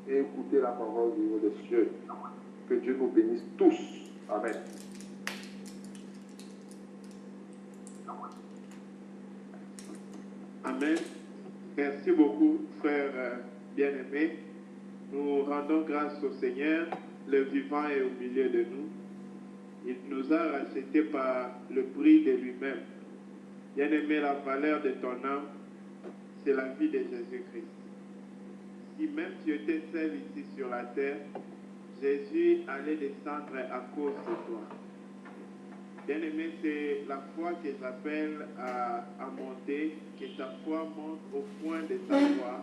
et écouter la parole du haut des cieux. Que Dieu nous bénisse tous. Amen. Amen. Merci beaucoup, frère bien-aimé. Nous rendons grâce au Seigneur. Le vivant est au milieu de nous. Il nous a rachetés par le prix de lui-même. Bien-aimé, la valeur de ton âme, c'est la vie de Jésus-Christ. Si même tu étais seul ici sur la terre, Jésus allait descendre à cause de toi. Bien-aimé, c'est la foi que j'appelle à monter, que ta foi monte au point de savoir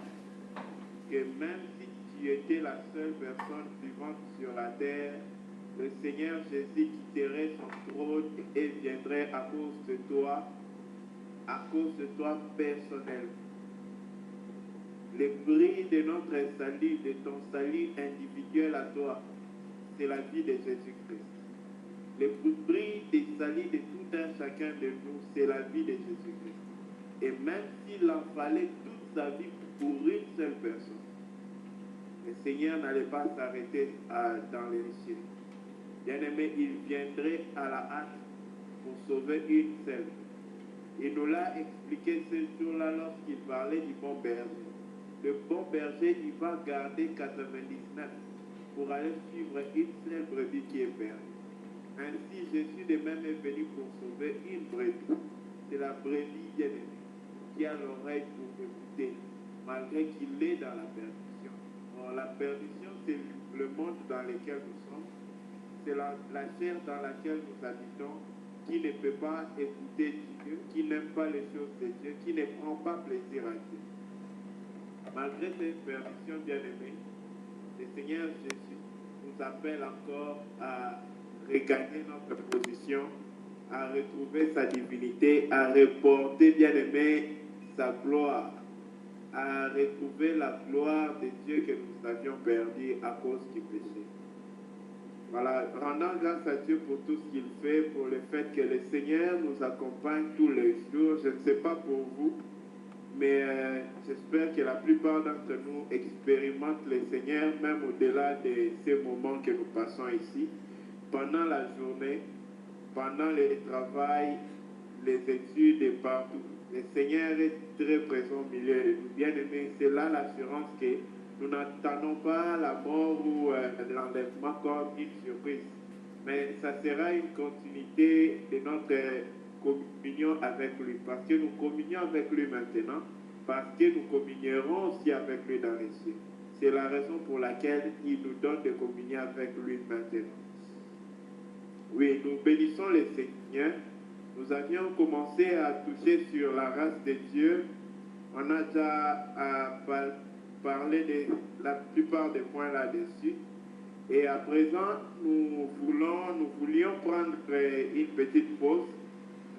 que même si tu étais la seule personne vivante sur la terre, le Seigneur Jésus quitterait son trône et viendrait à cause de toi personnellement. Le prix de notre salut, de ton salut individuel à toi, c'est la vie de Jésus-Christ. Le prix des salut de tout un chacun de nous, c'est la vie de Jésus-Christ. Et même s'il en fallait toute sa vie pour une seule personne, le Seigneur n'allait pas s'arrêter dans les cieux. Bien-aimé, il viendrait à la hâte pour sauver une seule. Il nous l'a expliqué ce jour-là lorsqu'il parlait du bon berger. Le bon berger, il va garder 99 pour aller suivre une seule brebis qui est perdue. Ainsi, Jésus de même est venu pour sauver une brebis. C'est la brebis bien-aimée qui a l'oreille pour écouter, malgré qu'il est dans la perdition. Or, la perdition, c'est le monde dans lequel nous sommes. C'est la chair dans laquelle nous habitons, qui ne peut pas écouter Dieu, qui n'aime pas les choses de Dieu, qui ne prend pas plaisir à Dieu. Malgré cette perdition bien-aimée, le Seigneur Jésus nous appelle encore à regagner notre position, à retrouver sa divinité, à reporter, bien-aimé, sa gloire, à retrouver la gloire de Dieu que nous avions perdu à cause du péché. Voilà, rendant grâce à Dieu pour tout ce qu'il fait, pour le fait que le Seigneur nous accompagne tous les jours. Je ne sais pas pour vous, mais j'espère que la plupart d'entre nous expérimentent le Seigneur, même au-delà de ces moments que nous passons ici, pendant la journée, pendant le travail, les études et partout. Le Seigneur est très présent au milieu de nous. Bien-aimés, c'est là l'assurance que nous n'attendons pas la mort ou l'enlèvement comme une surprise, mais ça sera une continuité de notre communion avec lui, parce que nous communions avec lui maintenant, parce que nous communierons aussi avec lui dans les cieux. C'est la raison pour laquelle il nous donne de communier avec lui maintenant. Oui, nous bénissons le Seigneur. Nous avions commencé à toucher sur la race de Dieu. On a déjà parlé de la plupart des points là-dessus. Et à présent, nous voulions prendre une petite pause,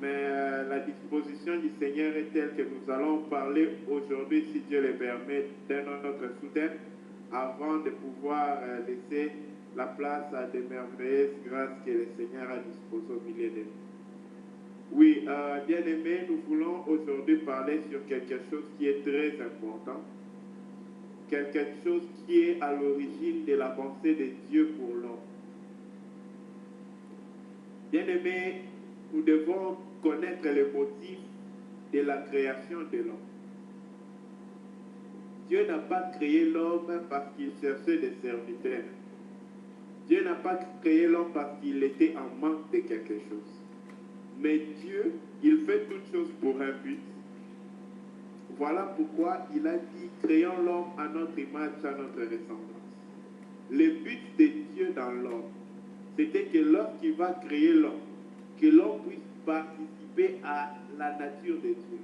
mais la disposition du Seigneur est telle que nous allons parler aujourd'hui, si Dieu le permet, d'un autre sous-thème, avant de pouvoir laisser la place à des merveilleuses grâces que le Seigneur a disposées au milieu de nous. Oui, bien-aimés, nous voulons aujourd'hui parler sur quelque chose qui est très important, quelque chose qui est à l'origine de la pensée de Dieu pour l'homme. Bien-aimés, nous devons connaître le motif de la création de l'homme. Dieu n'a pas créé l'homme parce qu'il cherchait des serviteurs. Dieu n'a pas créé l'homme parce qu'il était en manque de quelque chose. Mais Dieu, il fait toutes choses pour un but. Voilà pourquoi il a dit, créons l'homme à notre image, à notre ressemblance. Le but de Dieu dans l'homme, c'était que lorsqu'il va créer l'homme, que l'homme puisse participer à la nature de Dieu.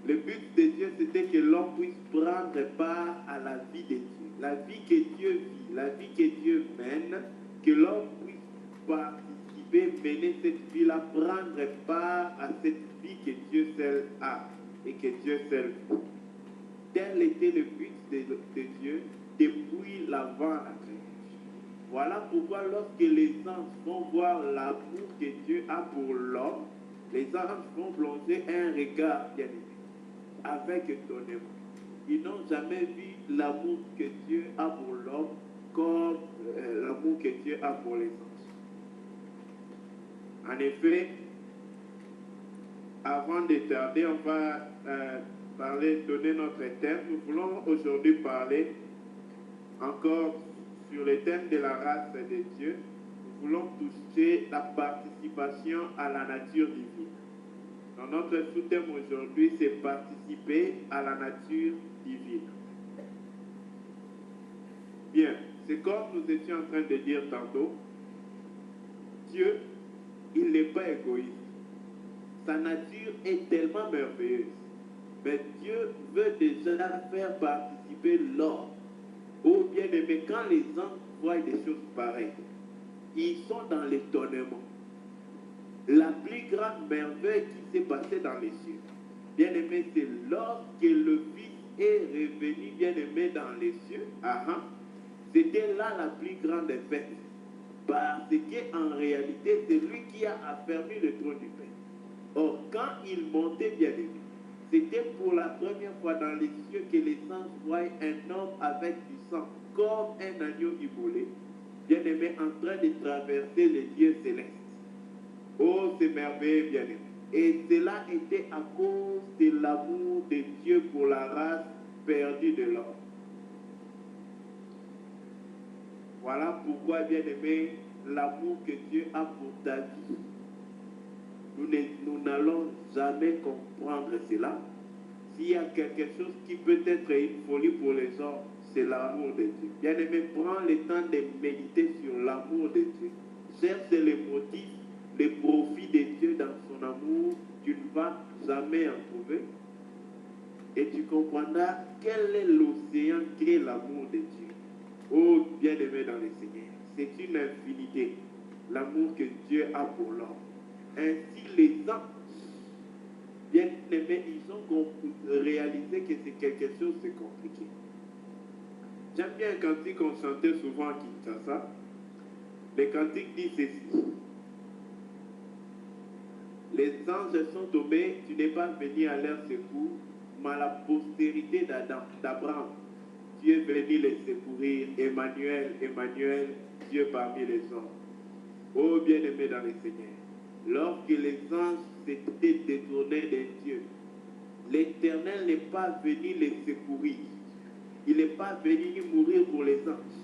Le but de Dieu, c'était que l'homme puisse prendre part à la vie de Dieu. La vie que Dieu vit, la vie que Dieu mène, que l'homme puisse participer, mener cette vie-là, prendre part à cette vie que Dieu seul a et que Dieu seul vit. Tel était le but de Dieu depuis l'avant la création. Voilà pourquoi lorsque les anges vont voir l'amour que Dieu a pour l'homme, les anges vont plonger un regard bien-aimé, avec étonnement. ils n'ont jamais vu l'amour que Dieu a pour l'homme comme l'amour que Dieu a pour les anges. En effet, avant de tarder, on va donner notre thème. Nous voulons aujourd'hui parler encore sur le thème de la race de Dieu. Nous voulons toucher la participation à la nature divine. Donc notre sous-thème aujourd'hui, c'est participer à la nature divine. Bien, c'est comme nous étions en train de dire tantôt, Dieu, il n'est pas égoïste. Sa nature est tellement merveilleuse. Mais Dieu veut déjà faire participer l'homme. Oh bien-aimé, quand les anges voient des choses pareilles, ils sont dans l'étonnement. La plus grande merveille qui s'est passée dans les cieux, bien-aimé, c'est lorsque le Fils est revenu, bien-aimé, dans les cieux. C'était là la plus grande fête. Parce qu'en réalité, c'est lui qui a affermi le trône du Père. Or, quand il montait, bien-aimé, c'était pour la première fois dans les cieux que les anges voient un homme avec du sang, comme un agneau immolé, bien-aimé, en train de traverser les lieux célestes. Oh, c'est merveilleux, bien-aimé. Et cela était à cause de l'amour de Dieu pour la race perdue de l'homme. Voilà pourquoi, bien-aimé, l'amour que Dieu a pour ta vie, nous n'allons jamais comprendre cela. S'il y a quelque chose qui peut être une folie pour les hommes, c'est l'amour de Dieu. Bien-aimé, prends le temps de méditer sur l'amour de Dieu. Cherche les motifs, les profits de Dieu dans son amour. Tu ne vas jamais en trouver. Et tu comprendras quel est l'océan qu'est l'amour de Dieu. Oh, bien-aimé dans le Seigneur, c'est une infinité, l'amour que Dieu a pour l'homme. Ainsi, les anges, bien-aimés, ils ont réalisé que c'est quelque chose de compliqué. J'aime bien un cantique qu'on chantait souvent à Kinshasa. Le cantique dit ceci. Les anges sont tombés, tu n'es pas venu à leur secours, mais à la postérité d'Abraham. Tu es venu les secourir, Emmanuel, Emmanuel, Dieu parmi les hommes. Oh bien-aimé dans le Seigneur, lorsque les anges s'étaient détournés de Dieu, l'Éternel n'est pas venu les secourir. Il n'est pas venu mourir pour les anges,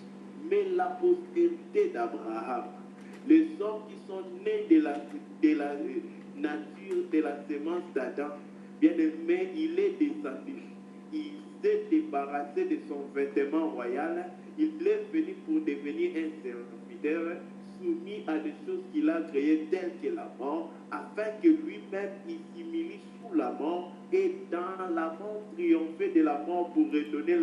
mais la postérité d'Abraham, les hommes qui sont nés de la nature, de la semence d'Adam, bien-aimé, il est descendu. Il s'est débarrassé de son vêtement royal. Il est venu pour devenir un serviteur soumis à des choses qu'il a créées telles que la mort, afin que lui-même il s'humilie sous la mort et dans la mort triompher de la mort pour redonner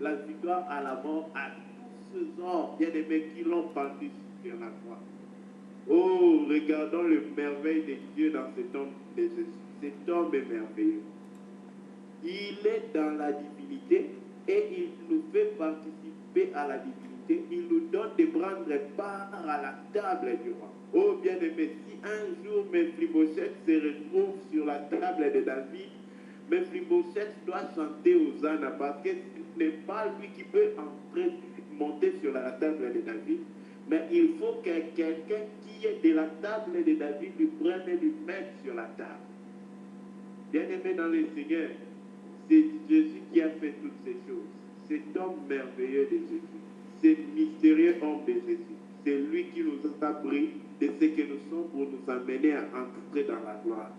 la victoire à la mort à tous ceux hommes bien-aimés qui l'ont pendu sur la croix. Oh, regardons le merveille de Dieu dans cet homme de Jésus. Cet homme est merveilleux. Il est dans la divinité et il nous fait participer à la divinité. Il nous donne de prendre part à la table du roi. Oh bien-aimé, si un jour Mephibosheth se retrouve sur la table de David, Mephibosheth doit chanter Hosanna parce que ce n'est pas lui qui peut monter sur la table de David, mais il faut que quelqu'un qui est de la table de David lui prenne et lui mette sur la table. Bien-aimé dans le Seigneur, c'est Jésus qui a fait toutes ces choses. Cet homme merveilleux de Jésus, ce mystérieux homme de Jésus, c'est lui qui nous a pris de ce que nous sommes pour nous amener à entrer dans la gloire.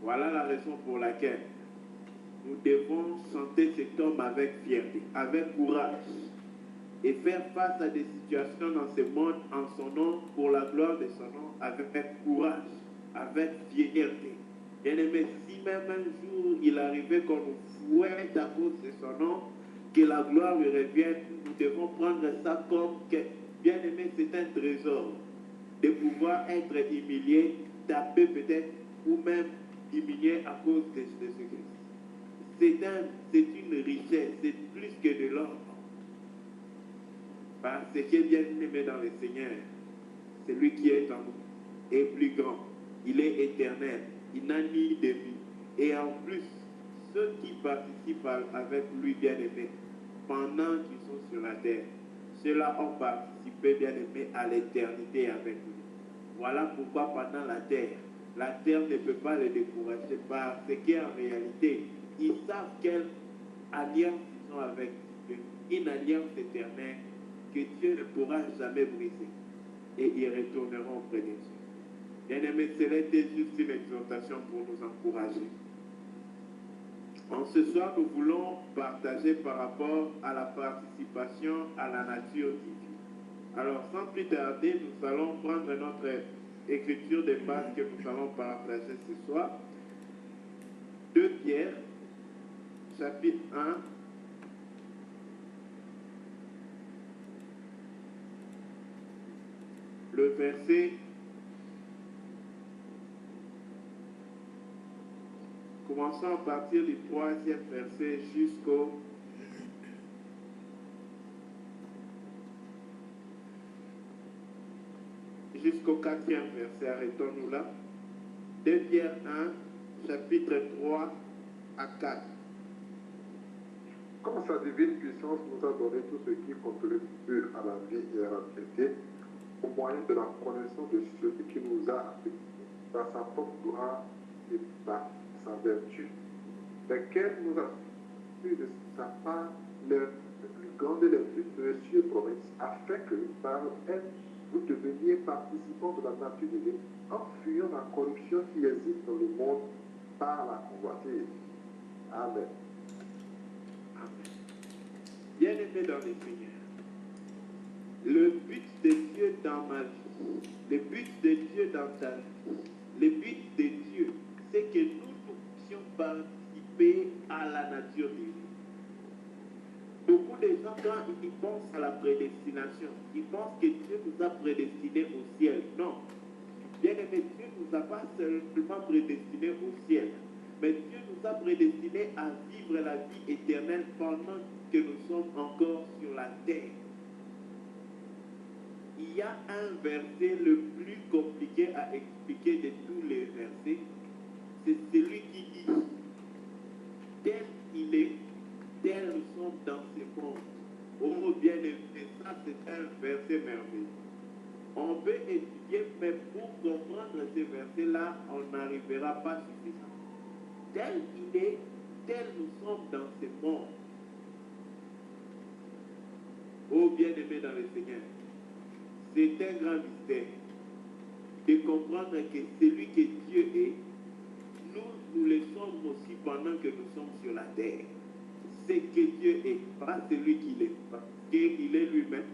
Voilà la raison pour laquelle nous devons chanter cet homme avec fierté, avec courage, et faire face à des situations dans ce monde en son nom, pour la gloire de son nom, avec courage, avec fierté. Bien-aimé, si même un jour il arrivait qu'on nous fouette à cause de son nom, que la gloire lui revienne, nous devons prendre ça comme que, bien-aimé, c'est un trésor de pouvoir être humilié, tapé peut-être, ou même humilié à cause de Jésus-Christ. C'est une richesse, c'est plus que de l'or. Parce que bien-aimé dans le Seigneur, c'est lui qui est en nous, est plus grand, il est éternel. Il n'a ni début. Et en plus, ceux qui participent avec lui, bien-aimé, pendant qu'ils sont sur la terre, ceux-là ont participé, bien-aimé, à l'éternité avec lui. Voilà pourquoi pendant la terre ne peut pas les décourager par ce qu'en réalité, ils savent quelle alliance ils ont avec Dieu, une alliance éternelle que Dieu ne pourra jamais briser. Et ils retourneront auprès de Dieu. Bien-aimés, c'était juste une exhortation pour nous encourager. En ce soir, nous voulons partager par rapport à la participation à la nature divine. Alors, sans plus tarder, nous allons prendre notre écriture de base que nous allons partager ce soir. 2 Pierre, chapitre 1. Le verset, commençons à partir du 3e verset jusqu'au 4e verset. Arrêtons-nous là. 2 Pierre 1, chapitre 3 à 4. Comme sa divine puissance nous a donné tout ce qui contribue à la vie et à la piété, au moyen de la connaissance de celui qui nous a appelés par sa propre gloire et par sa vertu, lesquels nous a fait de sa part les plus grandes et les plus précieuses promesses, afin que, par elles, vous deveniez participants de la nature divine, en fuyant la corruption qui existe dans le monde par la convoitise. Amen. Bien-aimés dans le Seigneur, le but de Dieu dans ma vie, le but de Dieu dans ta vie, le but de Dieu, c'est que nous puissions participer à la nature divine. Beaucoup de gens, quand ils pensent à la prédestination, ils pensent que Dieu nous a prédestinés au ciel. Non. Bien-aimé, Dieu ne nous a pas seulement prédestinés au ciel, mais Dieu nous a prédestinés à vivre la vie éternelle pendant que nous sommes encore sur la terre. Il y a un verset le plus compliqué à expliquer de tous les versets. C'est celui qui dit, tel il est, tel nous sommes dans ce monde. Oh bien-aimé, ça c'est un verset merveilleux. On peut étudier, mais pour comprendre ces versets-là, on n'arrivera pas suffisamment. Tel il est, tel nous sommes dans ce monde. Oh bien-aimé dans le Seigneur, c'est un grand mystère de comprendre que celui que Dieu est, nous le sommes aussi pendant que nous sommes sur la terre. Ce que Dieu est, pas celui qu'il est, parce qu'il est lui-même.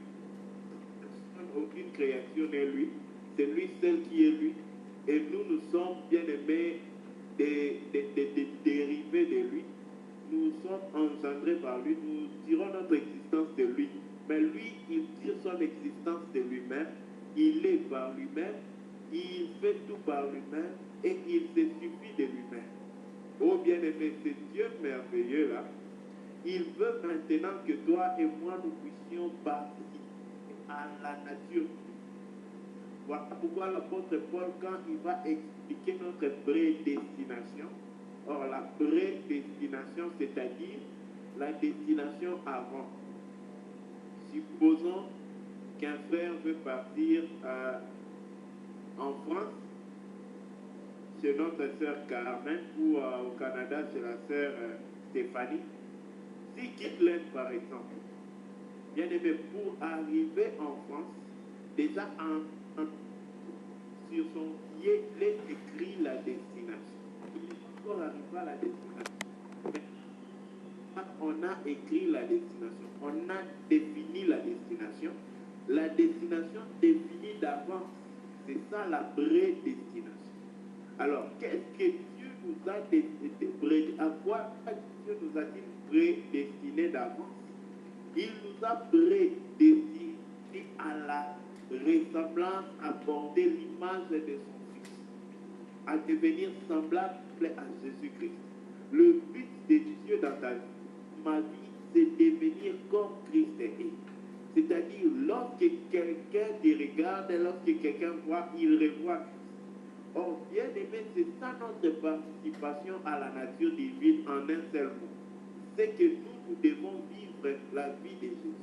Aucune créature n'est lui, c'est lui seul qui est lui. Et nous sommes bien-aimés des dérivés de lui. Nous sommes engendrés par lui, nous tirons notre existence de lui. Mais lui, il tire son existence de lui-même, il est par lui-même, il fait tout par lui-même et il se suffit de lui-même. Oh bien-aimé, ce Dieu merveilleux là, il veut maintenant que toi et moi nous puissions participer à la nature. Voilà pourquoi l'apôtre Paul, quand il va expliquer notre prédestination, or la prédestination, c'est-à-dire la destination avant. Supposons qu'un frère veut partir en France chez notre sœur Carmen ou au Canada chez la sœur Stéphanie. S'il quitte l'Inde par exemple, bien aimé, pour arriver en France, déjà sur son billet, il est écrit la destination. Il n'est pas encore arrivé à la destination. On a écrit la destination, on a défini la destination. La destination définie d'avance, c'est ça la prédestination. Alors, qu'est-ce que Dieu nous a prédestiné? À quoi Dieu nous a-t-il prédestiné d'avance? Il nous a prédestiné à la ressemblance, à porter l'image de son Fils, à devenir semblable à Jésus-Christ. Le but de Dieu dans ta vie, ma vie, c'est devenir comme Christ est. C'est-à-dire, lorsque quelqu'un te regarde, lorsque quelqu'un voit, il revoit Christ. Or, bien aimé, c'est ça notre participation à la nature divine en un seul mot. C'est que nous devons vivre la vie de Jésus.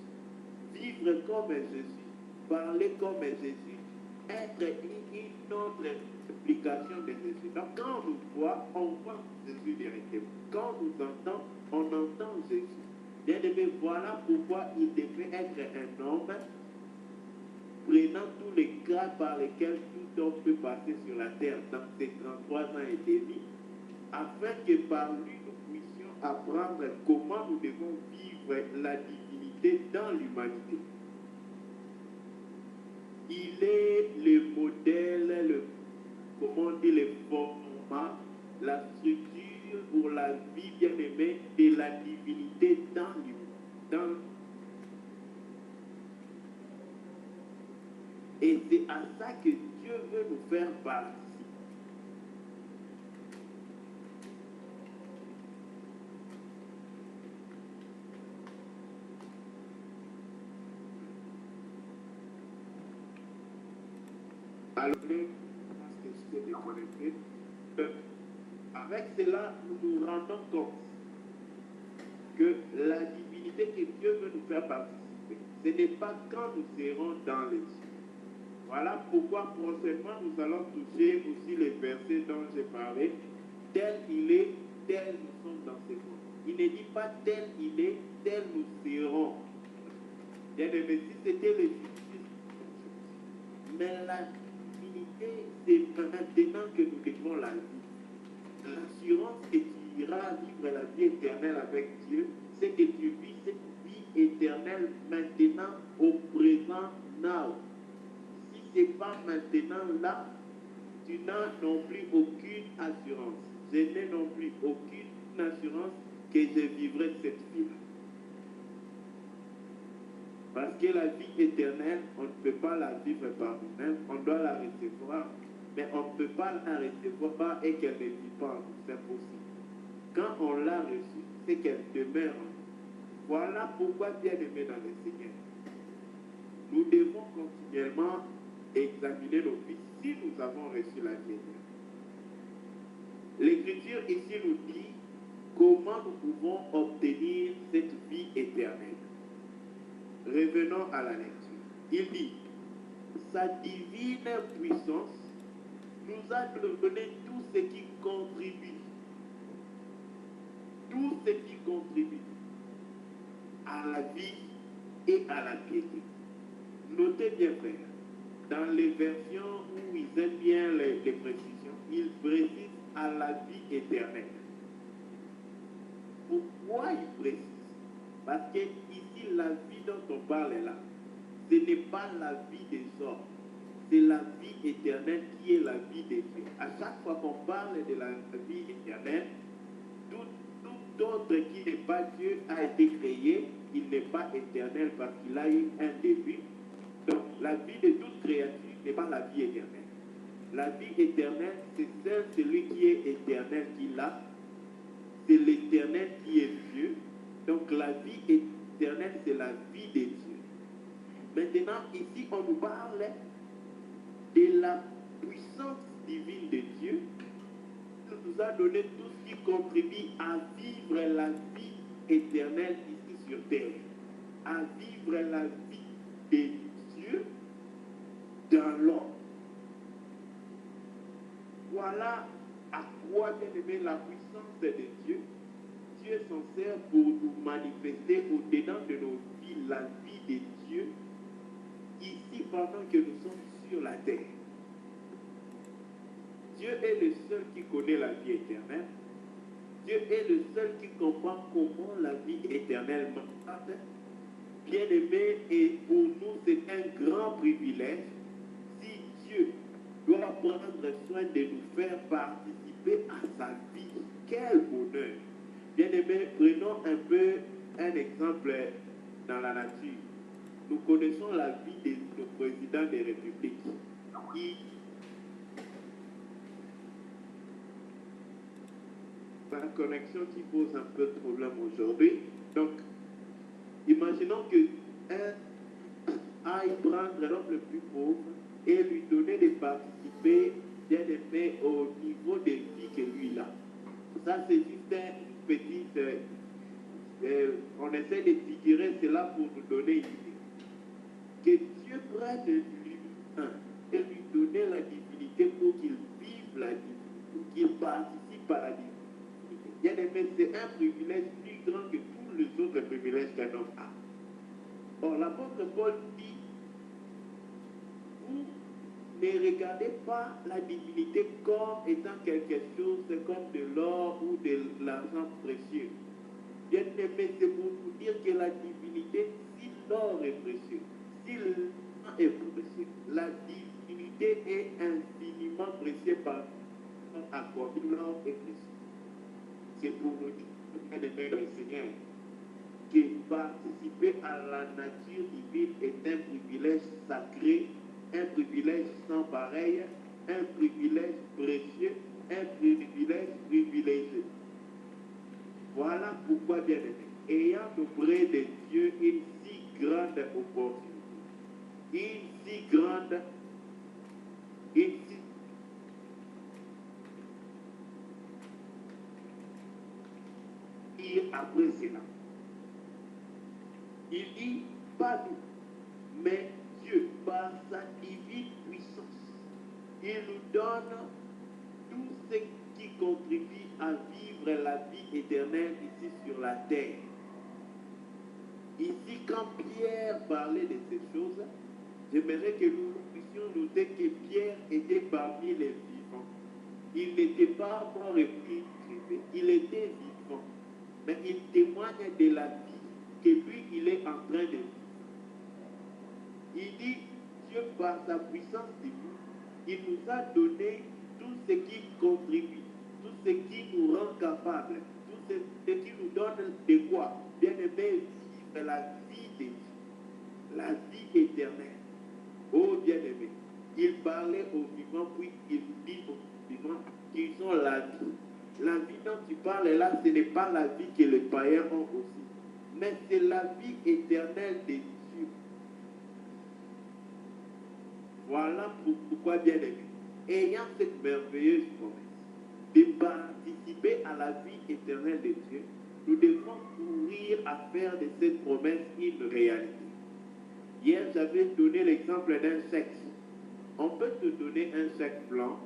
Vivre comme Jésus, parler comme Jésus, être une autre explication de Jésus. Donc quand on nous voit, on voit Jésus directement. Quand on nous entend, on entend Jésus. Bien aimé, voilà pourquoi il devait être un homme prenant tous les cas par lesquels tout homme peut passer sur la terre dans ces 33 ans et demi, afin que par lui nous puissions apprendre comment nous devons vivre la divinité dans l'humanité. Il est le modèle, comment on dit, le format, la structure pour la vie bien-aimée de la divinité dans l'humanité. Et c'est à ça que Dieu veut nous faire participer. Alors, je pense que je peux déconnecter. Avec cela, nous nous rendons compte que la divinité que Dieu veut nous faire participer, ce n'est pas quand nous serons dans les cieux. Voilà pourquoi prochainement nous allons toucher aussi les versets dont j'ai parlé. Tel il est, tel nous sommes dans ce monde. Il ne dit pas tel il est, tel nous serons. Bien aimé, si c'était le justice, mais la divinité, c'est maintenant que nous devons la vie. L'assurance que tu iras vivre la vie éternelle avec Dieu, c'est que tu vis cette vie éternelle maintenant, au présent, now. Si ce n'est pas maintenant là, tu n'as non plus aucune assurance. Je n'ai non plus aucune assurance que je vivrai cette vie-là. Parce que la vie éternelle, on ne peut pas la vivre par nous-mêmes, on doit la recevoir. Mais on ne peut pas la recevoir et qu'elle ne vit pas en nous, c'est possible. Quand on l'a reçue, c'est qu'elle demeure en nous. Voilà pourquoi, bien aimé dans le Seigneur, nous devons continuellement examiner nos vies si nous avons reçu la vie éternelle. L'Écriture ici nous dit comment nous pouvons obtenir cette vie éternelle. Revenons à la lecture. Il dit, sa divine puissance nous a donné tout ce qui contribue. Tout ce qui contribue à la vie et à la piété. Notez bien, frère, dans les versions où ils aiment bien les précisions, ils précisent à la vie éternelle. Pourquoi ils précisent? Parce que ici, la vie dont on parle là, ce n'est pas la vie des hommes. C'est la vie éternelle qui est la vie de Dieu. À chaque fois qu'on parle de la vie éternelle, tout autre qui n'est pas Dieu a été créé, il n'est pas éternel parce qu'il a eu un début. Donc la vie de toute créature n'est pas la vie éternelle. La vie éternelle, c'est celui qui est éternel qui l'a. C'est l'éternel qui est Dieu. Donc la vie éternelle, c'est la vie de Dieu. Maintenant, ici, on nous parle de la puissance divine de Dieu. Il nous a donné tout ce qui contribue à vivre la vie éternelle ici sur terre. À vivre la vie de Dieu dans l'homme. Voilà à quoi, bien aimé, la puissance de Dieu. Dieu s'en sert pour nous manifester au-dedans de nos vies la vie de Dieu, ici pendant que nous sommes sur la terre. Dieu est le seul qui connaît la vie éternelle. Dieu est le seul qui comprend comment la vie éternelle marche. Bien aimé, et pour nous, c'est un grand privilège si Dieu doit prendre soin de nous faire participer à sa vie. Quel bonheur! Bien aimé, prenons un peu un exemple dans la nature. Nous connaissons la vie de nos présidents des républiques. La connexion qui pose un peu de problème aujourd'hui. Donc, imaginons que un aille prendre l'homme le plus pauvre et lui donner de participer bien aimé, au niveau des vies que lui a. Ça, c'est juste une petite... on essaie de figurer cela pour nous donner une idée. Que Dieu prenne lui et lui donner la divinité pour qu'il vive la divinité, pour qu'il participe à la divinité. Bien aimé, c'est un privilège plus grand que tous les autres privilèges qu'un homme a. Or, l'apôtre Paul dit, vous ne regardez pas la divinité comme étant quelque chose comme de l'or ou de l'argent précieux. Bien aimé, c'est pour vous dire que la divinité, si l'or est précieux, si l'argent est précieux, la divinité est infiniment précieuse par rapport à l'or est précieux. C'est pour vous dire, bien aimé le Seigneur, que participer à la nature divine est un privilège sacré, un privilège sans pareil, un privilège précieux, un privilège privilégié. Voilà pourquoi, bien aimé, ayant auprès de Dieu une si grande opportunité, une si grande, après cela. Il dit, pas nous, mais Dieu, par sa divine puissance, il nous donne tout ce qui contribue à vivre la vie éternelle ici sur la terre. Ici, quand Pierre parlait de ces choses, j'aimerais que nous puissions noter que Pierre était parmi les vivants. Il n'était pas mort et puis il était vivant. Mais il témoigne de la vie que lui, il est en train de vivre. Il dit, Dieu, par sa puissance divine, il nous a donné tout ce qui contribue, tout ce qui nous rend capables, tout ce qui nous donne de quoi, bien aimé, vivre la vie de Dieu, la vie éternelle. Oh bien aimé, il parlait aux vivants, puis il dit aux vivants qu'ils sont la vie. La vie dont tu parles là, ce n'est pas la vie que les païens ont aussi, mais c'est la vie éternelle de Dieu. Voilà pourquoi, bien aimé, ayant cette merveilleuse promesse de participer à la vie éternelle de Dieu, nous devons courir à faire de cette promesse une réalité. Hier, j'avais donné l'exemple d'un chèque. On peut te donner un chèque blanc,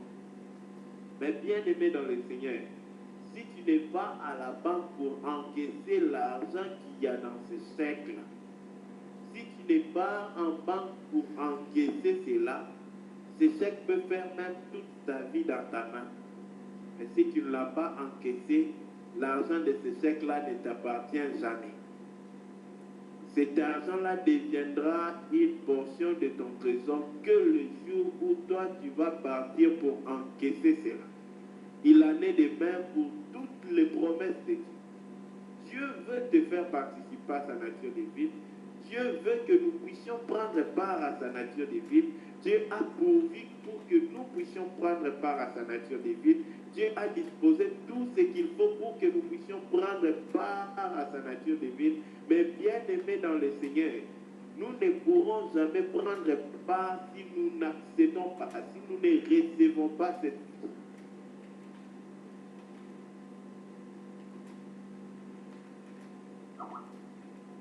mais bien aimé dans le Seigneur, si tu n'es pas à la banque pour encaisser l'argent qu'il y a dans ce chèque-là, si tu n'es pas en banque pour encaisser cela, ce chèque peut faire même toute ta vie dans ta main. Mais si tu ne l'as pas encaissé, l'argent de ce chèque-là ne t'appartient jamais. Cet argent-là deviendra une portion de ton trésor que le jour où toi tu vas partir pour encaisser cela. Il en est de même pour toutes les promesses de Dieu. Dieu veut te faire participer à sa nature divine. Dieu veut que nous puissions prendre part à sa nature divine. Dieu a pourvu pour que nous puissions prendre part à sa nature divine. Dieu a disposé tout ce qu'il faut pour que nous puissions prendre part à sa nature divine. Mais bien aimés dans le Seigneur, nous ne pourrons jamais prendre part si nous n'accédons pas, si nous ne recevons pas cette vie.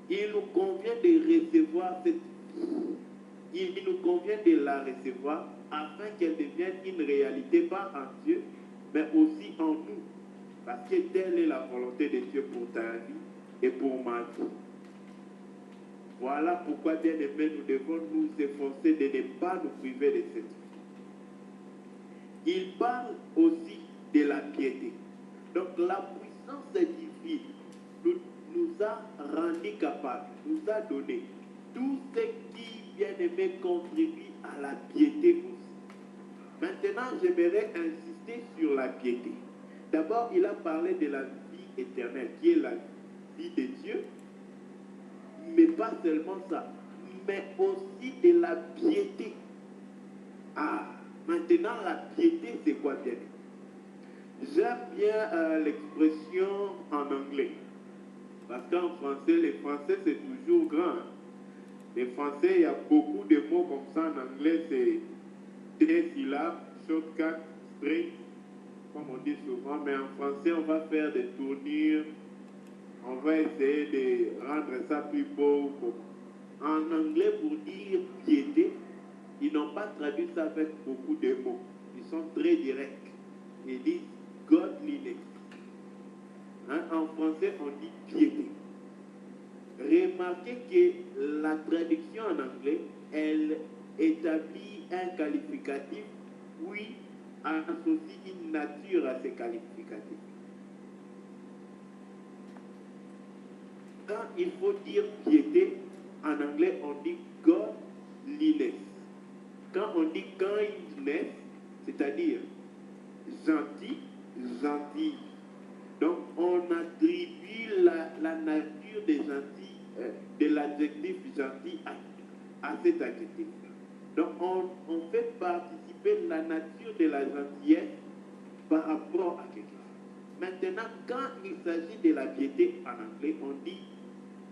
Il nous convient de recevoir cette vie. Il nous convient de la recevoir afin qu'elle devienne une réalité, pas en Dieu, mais aussi en nous. Parce que telle est la volonté de Dieu pour ta vie et pour ma vie. Voilà pourquoi, bien aimés, nous devons nous efforcer de ne pas nous priver de cette vie. Il parle aussi de la piété. Donc la puissance divine nous a rendus capables, nous a donné tout ce qui, bien aimé, contribue à la piété aussi. Maintenant, j'aimerais insister sur la piété. D'abord, il a parlé de la vie éternelle, qui est la vie de Dieu, mais pas seulement ça, mais aussi de la piété. Ah, maintenant, la piété, c'est quoi, bien aimé? J'aime bien l'expression en anglais. Parce qu'en français, les français, c'est toujours grand. Les français, il y a beaucoup de mots comme ça en anglais, c'est des syllabes, shortcut, strict, comme on dit souvent, mais en français, on va faire des tournures, on va essayer de rendre ça plus beau. En anglais, pour dire piété, ils n'ont pas traduit ça avec beaucoup de mots. Ils sont très directs. Ils disent godliness. Hein, en français, on dit piété. Remarquez que la traduction en anglais, elle établit un qualificatif, oui, associe une nature à ces qualificatifs. Quand il faut dire piété, en anglais, on dit godliness. Quand on dit kindness, c'est-à-dire gentil, gentil. Donc, on attribue la nature des gentils, de l'adjectif gentil à cet adjectif. Donc, on fait participer la nature de la gentillesse par rapport à quelque chose. Maintenant, quand il s'agit de la piété en anglais, on dit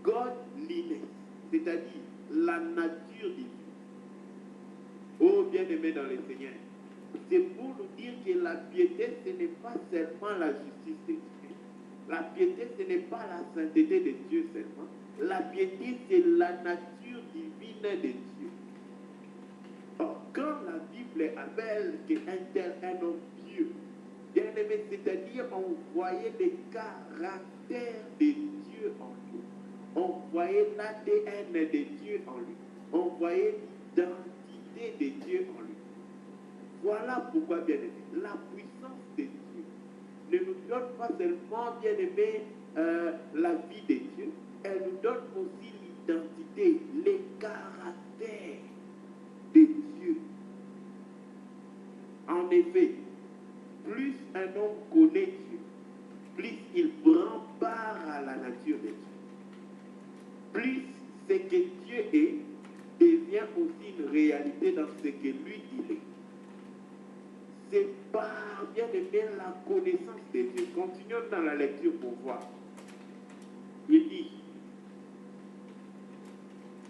godliness, c'est-à-dire la nature divine. Oh, bien-aimés dans le Seigneur, c'est pour nous dire que la piété, ce n'est pas seulement la justice de Dieu. La piété, ce n'est pas la sainteté de Dieu seulement. La piété, c'est la nature divine de Dieu. Or, quand la Bible appelle qu'un tel un homme pieux, bien-aimé, c'est-à-dire on voyait le caractère de Dieu en lui. On voyait l'ADN de Dieu en lui. On voyait l'identité de Dieu en lui. Voilà pourquoi, bien-aimé, la puissance de Dieu ne nous donne pas seulement, bien-aimé, la vie de Dieu, elle nous donne aussi l'identité, les caractères de Dieu. En effet, plus un homme connaît Dieu, plus il prend part à la nature de Dieu. Plus ce que Dieu est devient aussi une réalité dans ce que lui il est. C'est par, bien aimé, la connaissance de Dieu. Continuons dans la lecture pour voir. Il dit,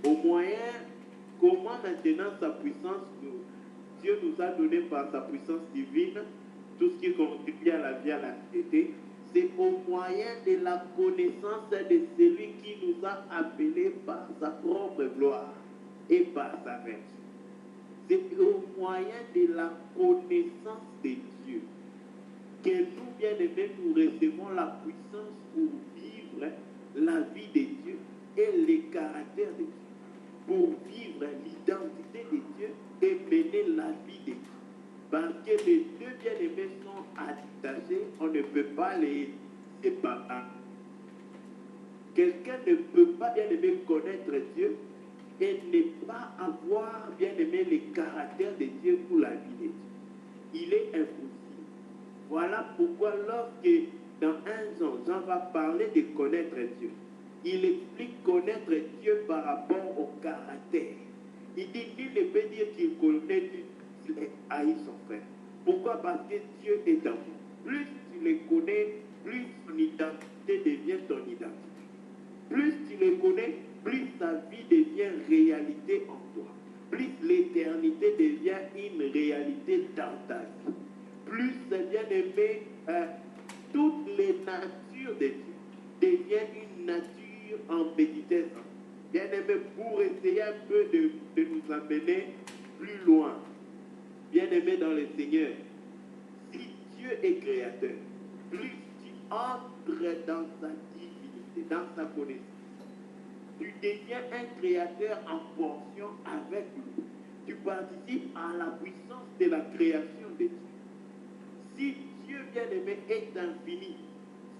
au moyen, comment maintenant sa puissance, Dieu nous a donné par sa puissance divine, tout ce qui contribue à la vie, à la piété, c'est au moyen de la connaissance de celui qui nous a appelés par sa propre gloire et par sa vertu. C'est au moyen de la connaissance de Dieu que nous, bien-aimés, nous recevons la puissance pour vivre la vie de Dieu et les caractères de Dieu, pour vivre l'identité de Dieu et mener la vie de Dieu. Parce que les deux bien-aimés sont attachés, on ne peut pas les séparer. Quelqu'un ne peut pas, bien-aimé, connaître Dieu et ne pas avoir, bien-aimé, les caractères de Dieu pour la vie de Dieu. Il est impossible. Voilà pourquoi lorsque dans 1 Jean va parler de connaître Dieu, il explique connaître Dieu par rapport au caractère. Il dit, nul ne peut dire qu'il connaît Dieu s'il haït son frère. Pourquoi? Parce que Dieu est amour. Plus tu le connais, plus son identité devient ton identité. Plus tu le connais, plus ta vie devient réalité en toi. Plus l'éternité devient une réalité dans ta vie. Plus, bien aimé, toutes les natures de Dieu deviennent une nature en méditation. Bien aimé, pour essayer un peu de nous amener plus loin. Bien aimé dans le Seigneur, si Dieu est créateur, plus tu entres dans sa divinité, dans sa connaissance, tu deviens un créateur en portion avec lui. Tu participes à la puissance de la création de Dieu. Si Dieu, bien-aimé, est infini,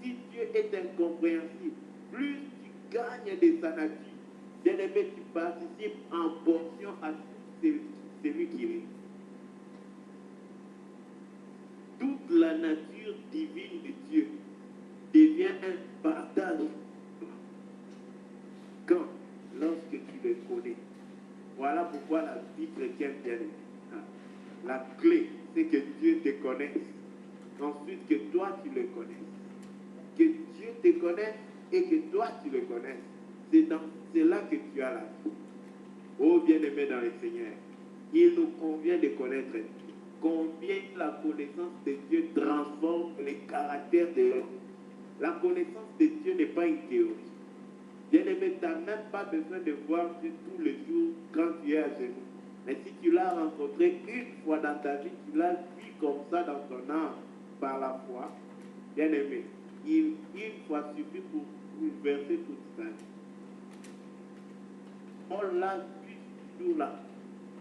si Dieu est incompréhensible, plus tu gagnes de sa nature, bien-aimé, tu participes en portion à celui qui est. Toute la nature divine de Dieu devient un partage. Quand? Lorsque tu le connais. Voilà pourquoi la vie chrétienne, bien-aimé, la clé, c'est que Dieu te connaisse. Ensuite, que toi, tu le connaisses. Que Dieu te connaisse et que toi, tu le connaisses. C'est là que tu as la vie. Oh, bien-aimé dans le Seigneur, il nous convient de connaître Dieu. combien la connaissance de Dieu transforme les caractères de l'homme. La connaissance de Dieu n'est pas une théorie. Bien-aimé, tu n'as même pas besoin de voir Dieu tous les jours quand tu es à genoux. Mais si tu l'as rencontré une fois dans ta vie, tu l'as vu comme ça dans ton âme par la foi, bien-aimé, une fois suffit pour bouleverser toute sa vie. On l'a vu toujours là,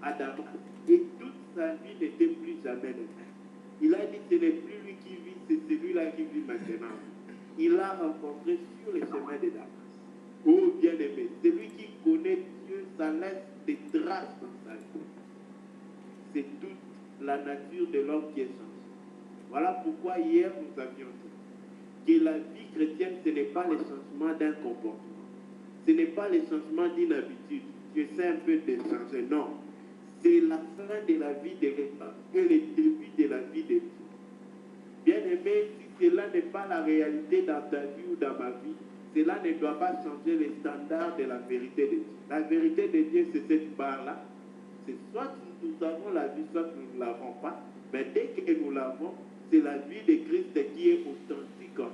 à Damas, et toute sa vie n'était plus jamais le même. Il a dit, ce n'est plus lui qui vit, c'est celui-là qui vit maintenant. Il l'a rencontré sur les chemins de Damas. Oh bien-aimé, celui qui connaît Dieu, ça laisse des traces dans sa vie. C'est toute la nature de l'homme qui est changée. Voilà pourquoi hier nous avions dit que la vie chrétienne, ce n'est pas le changement d'un comportement. Ce n'est pas le changement d'une habitude. Tu sais un peu de changer, non. C'est la fin de la vie de l'État et le début de la vie de Dieu. Bien-aimé, si cela n'est pas la réalité dans ta vie ou dans ma vie, cela ne doit pas changer les standards de la vérité de Dieu. La vérité de Dieu, c'est cette barre-là. C'est soit nous avons la vie, soit nous ne l'avons pas. Mais dès que nous l'avons, c'est la vie de Christ qui est authentique en nous.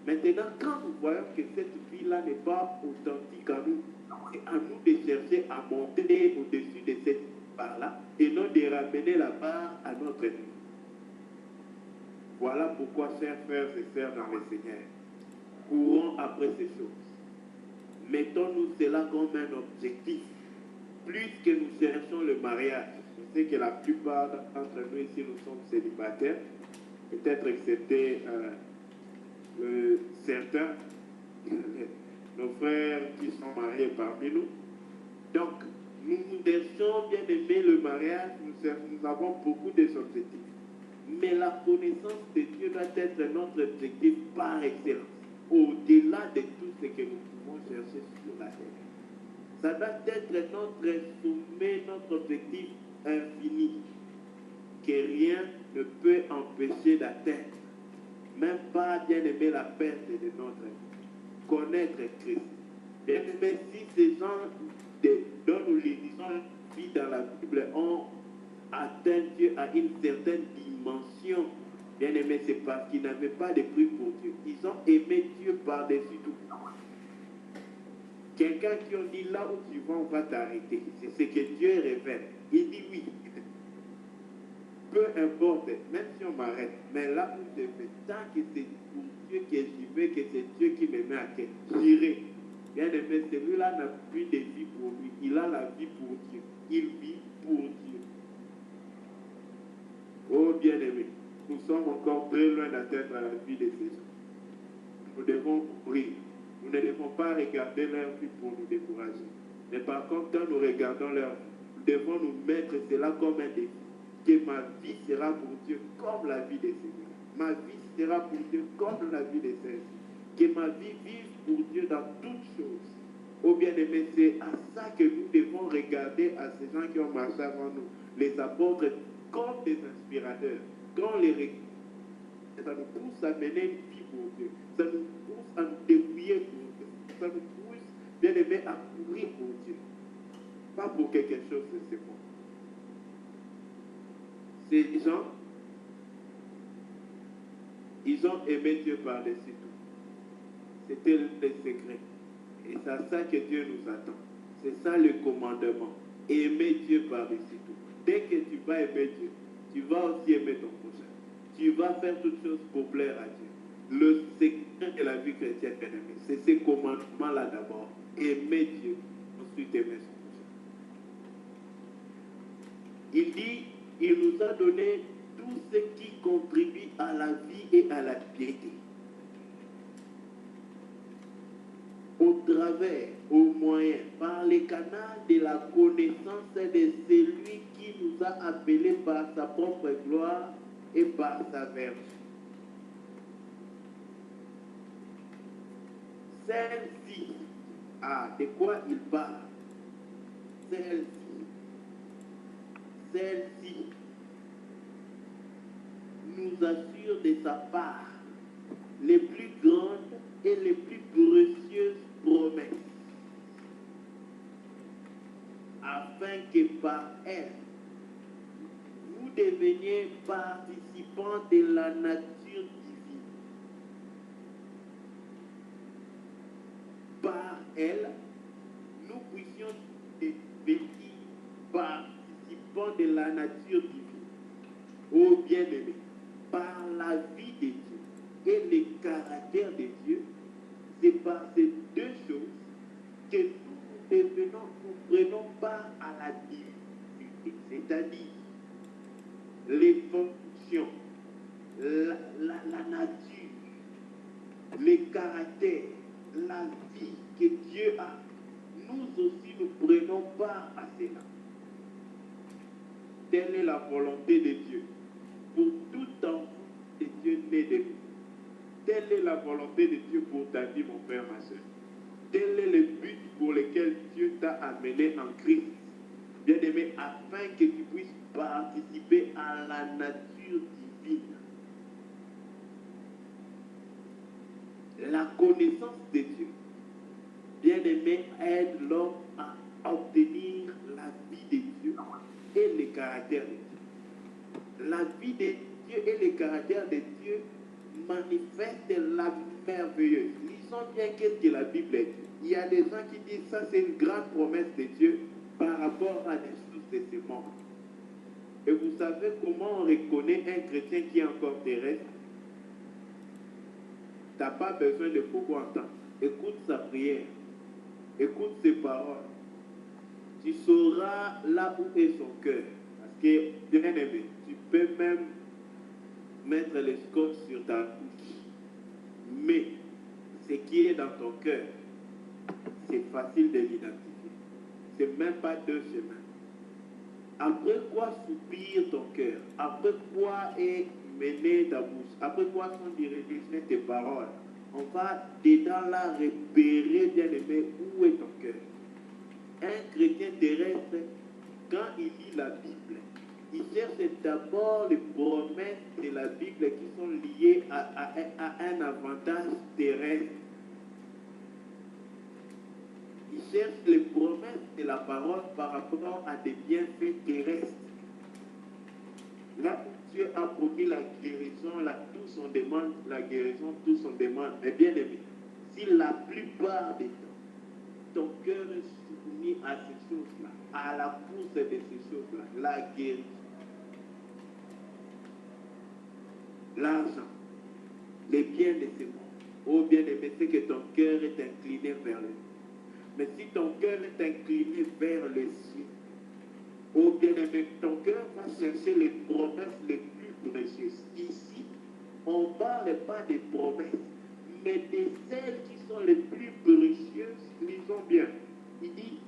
Maintenant, quand nous voyons que cette vie-là n'est pas authentique en nous, c'est à nous de chercher à monter au-dessus de cette barre-là et non de ramener la barre à notre niveau. Voilà pourquoi, chers frères et sœurs dans le Seigneur, courons après ces choses. Mettons-nous cela comme un objectif. Plus que nous cherchons le mariage, je sais que la plupart d'entre nous ici, nous sommes célibataires. Peut-être que c'était certains, nos frères qui sont mariés parmi nous. Donc, nous cherchons bien aimer le mariage, nous avons beaucoup d'objectifs. Mais la connaissance de Dieu doit être notre objectif par excellence, au-delà de tout ce que nous pouvons chercher sur la terre. Ça doit être notre sommet, notre objectif infini, que rien ne peut empêcher d'atteindre. Même pas bien aimer la perte de notre vie. Connaître Christ. Bien aimé, si ces gens dont nous lisons vie dans la Bible ont atteint Dieu à une certaine dimension, bien aimé, c'est parce qu'ils n'avaient pas de prix pour Dieu. Ils ont aimé Dieu par-dessus tout. Quelqu'un qui ont dit là où tu vas, on va t'arrêter. C'est ce que Dieu révèle. Il dit oui. Peu importe, même si on m'arrête, mais là où je vais, tant que c'est pour Dieu que j'y vais, que c'est Dieu qui me met à terre, j'irai. Bien aimé, celui-là n'a plus de vie pour lui. Il a la vie pour Dieu. Il vit pour Dieu. Oh bien aimé, nous sommes encore très loin d'atteindre la vie de ces gens. Nous devons prier. Nous ne devons pas regarder leur vie pour nous décourager. Mais par contre, quand nous regardons leur vie, nous devons nous mettre cela comme un défi. Que ma vie sera pour Dieu comme la vie des Seigneurs. Ma vie sera pour Dieu comme la vie des Saints. Que ma vie vive pour Dieu dans toutes choses. Oh bien-aimé, c'est à ça que nous devons regarder à ces gens qui ont marché avant nous, les apôtres, comme des inspirateurs. Quand on les regarde, ça nous pousse à mener une vie pour Dieu. Ça nous pousse à nous débrouiller pour Dieu. Ça nous pousse, bien-aimé, à courir pour Dieu. Pas pour quelque chose de ce monde. Ces gens, ils ont aimé Dieu par-dessus tout. C'était le secret. Et c'est à ça que Dieu nous attend. C'est ça le commandement. Aimer Dieu par-dessus tout. Dès que tu vas aimer Dieu, tu vas aussi aimer ton prochain. Tu vas faire toutes choses pour plaire à Dieu. Le secret de la vie chrétienne, bien-aimé, c'est ces commandements-là d'abord. Aimer Dieu, ensuite aimer son prochain. Il dit, il nous a donné tout ce qui contribue à la vie et à la piété. Au travers, au moyen, par les canaux de la connaissance de celui qui nous a appelés par sa propre gloire et par sa vertu. Celle-ci, de quoi il parle? Celle-ci nous assure de sa part les plus grandes et les plus précieuses promesses, afin que par elle, vous deveniez de la nature divine. Par elle, nous puissions devenir participants de la nature divine. Ô bien-aimés, par la vie de Dieu et le caractère de Dieu, c'est par ces deux choses que nous prenons part à la divinité, c'est-à-dire les fonctions, la nature, les caractères, la vie que Dieu a. Nous aussi, nous prenons part à cela. Telle est la volonté de Dieu pour tout enfant de Dieu né de lui. Telle est la volonté de Dieu pour ta vie, mon frère, ma soeur. Tel est le but pour lequel Dieu t'a amené en Christ, bien-aimé, afin que tu puisses participer à la nature divine. La connaissance de Dieu, bien-aimé, aide l'homme à obtenir la vie de Dieu et le caractère de Dieu. La vie de Dieu et le caractère de Dieu manifestent la merveilleuse. Lisons bien qu'est-ce que la Bible dit. Il y a des gens qui disent ça, c'est une grande promesse de Dieu par rapport à des choses de ce monde. Et vous savez comment on reconnaît un chrétien qui est encore terrestre? Tu n'as pas besoin de beaucoup entendre. Écoute sa prière. Écoute ses paroles. Tu sauras là où est son cœur. Parce que, bien aimé, tu peux même mettre les scotch sur ta bouche. Mais ce qui est dans ton cœur, c'est facile de l'identifier. C'est même pas deux chemins. Après quoi soupire ton cœur? Après quoi est menée ta bouche? Après quoi sont dirigées tes paroles? On va dedans là repérer, bien aimé, où est ton cœur. Un chrétien terrestre, quand il lit la Bible, il cherche d'abord les promesses de la Bible qui sont liées à un avantage terrestre. Il cherche les promesses de la parole par rapport à des bienfaits terrestres. Là où Dieu a promis la guérison, là, tous on demande la guérison, tous on demande. Mais bien aimé, si la plupart des temps, ton cœur est soumis à ces choses-là, à la pousse de ces choses-là, la guérison, l'argent, les biens de ce monde, oh bien aimé, c'est que ton cœur est incliné vers lui. Mais si ton cœur est incliné vers le ciel, oh bien-aimé, ton cœur va chercher les promesses les plus précieuses. Ici, on ne parle pas des promesses, mais de celles qui sont les plus précieuses. Lisons bien. Il dit,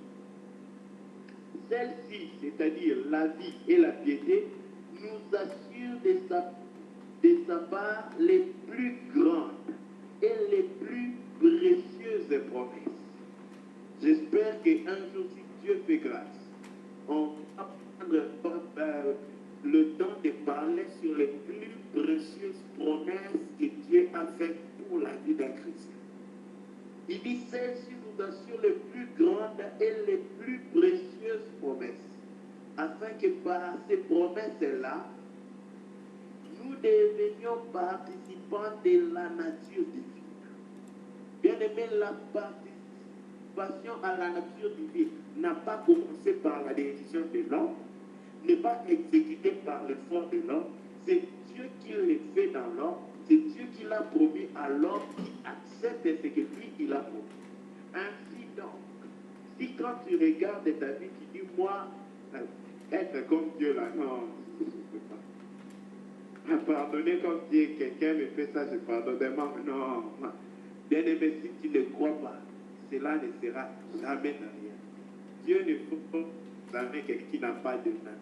celle-ci, c'est-à-dire la vie et la piété, nous assurent de sa part les plus grandes et les plus précieuses promesses. J'espère qu'un jour, si Dieu fait grâce, on va prendre le temps de parler sur les plus précieuses promesses que Dieu a faites pour la vie d'un chrétien. Il dit, celles-ci nous assurent les plus grandes et les plus précieuses promesses, afin que par ces promesses-là, nous devenions participants de la nature divine. Bien-aimé, la participation à la nature divine n'a pas commencé par la décision de l'homme, n'est pas exécutée par l'effort de l'homme, c'est Dieu qui le fait dans l'homme, c'est Dieu qui l'a promis à l'homme qui accepte ce que lui il a promis. Ainsi donc, si quand tu regardes ta vie, tu dis, moi, être comme Dieu là, non, je ne peux pas. Pardonner comme Dieu, quelqu'un me fait ça, je pardonne. Non, bien aimé, si tu ne crois pas, cela ne sera jamais dans rien. Dieu ne faut jamais quelqu'un qui n'a pas de main.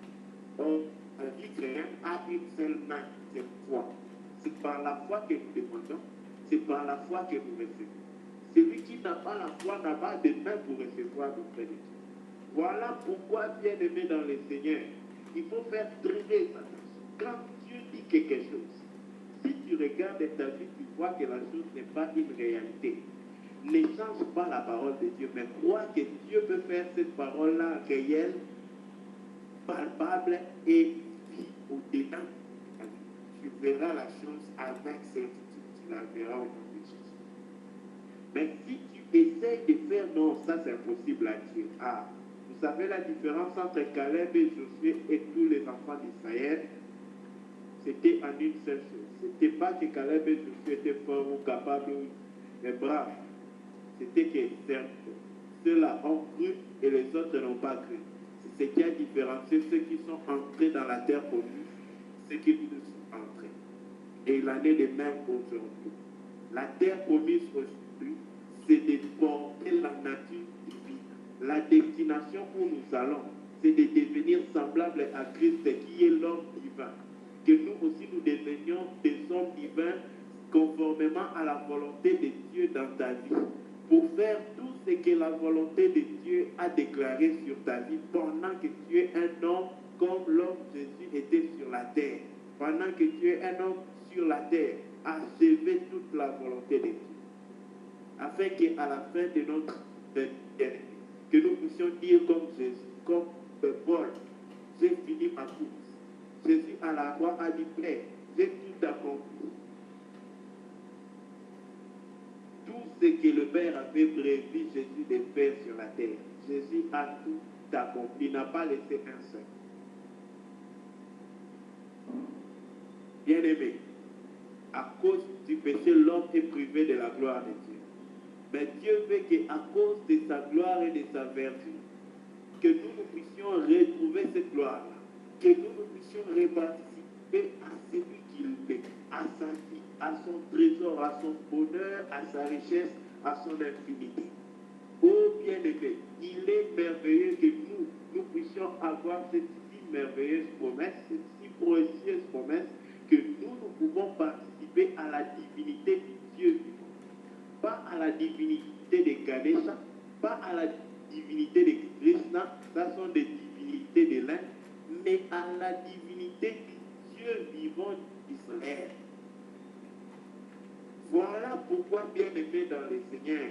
Or, la vie chrétienne a une seule main, c'est foi. C'est par la foi que nous demandons, c'est par la foi que nous recevons. Celui qui n'a pas la foi n'a pas de main pour recevoir auprès de Dieu. Voilà pourquoi, bien aimé dans le Seigneur, il faut faire très attention. Quand Dieu dit quelque chose, si tu regardes ta vie, tu vois que la chose n'est pas une réalité. Ne change pas la parole de Dieu, mais crois que Dieu peut faire cette parole-là réelle, palpable et vie au-dedans. tu verras la chose avec certitude. Tu la verras au nom de Jésus. Mais si tu essaies de faire non, ça c'est impossible à Dieu. Ah, vous savez la différence entre Caleb et Josué et tous les enfants d'Israël? C'était en une seule chose. C'était pas que Caleb et Josué étaient forts ou capables ou braves. C'était que ceux-là ont cru et les autres n'ont pas cru. C'est ce qui a différencié ceux qui sont entrés dans la terre promise, ceux qui ne sont entrés. Et il en est de même aujourd'hui. La terre promise aujourd'hui, c'est de porter la nature divine. La destination où nous allons, c'est de devenir semblable à Christ qui est l'homme divin. Que nous aussi nous devenions des hommes divins conformément à la volonté de Dieu dans ta vie. Pour faire tout ce que la volonté de Dieu a déclaré sur ta vie pendant que tu es un homme comme l'homme Jésus était sur la terre. Pendant que tu es un homme sur la terre, achevez toute la volonté de Dieu. Afin qu'à la fin de notre vie, que nous puissions dire comme Jésus, comme Paul, j'ai fini ma course. Jésus à la croix a dit, Père, j'ai tout accompli. Tout ce que le Père avait prévu Jésus de faire sur la terre, Jésus a tout accompli, il n'a pas laissé un seul. Bien-aimé, à cause du péché, l'homme est privé de la gloire de Dieu. Mais Dieu veut qu'à cause de sa gloire et de sa vertu, que nous puissions retrouver cette gloire-là, que nous puissions reparticiper à celui qu'il est, à sa vie, à son trésor, à son bonheur, à sa richesse, à son infinité. Oh bien-aimé, il est merveilleux que nous puissions avoir cette si merveilleuse promesse, cette si précieuse promesse, que nous pouvons participer à la divinité du Dieu vivant. Pas à la divinité de Ganesha, pas à la divinité de Krishna, ça sont des divinités de l'Inde, mais à la divinité du Dieu vivant d'Israël. Voilà pourquoi, bien-aimé dans le Seigneur,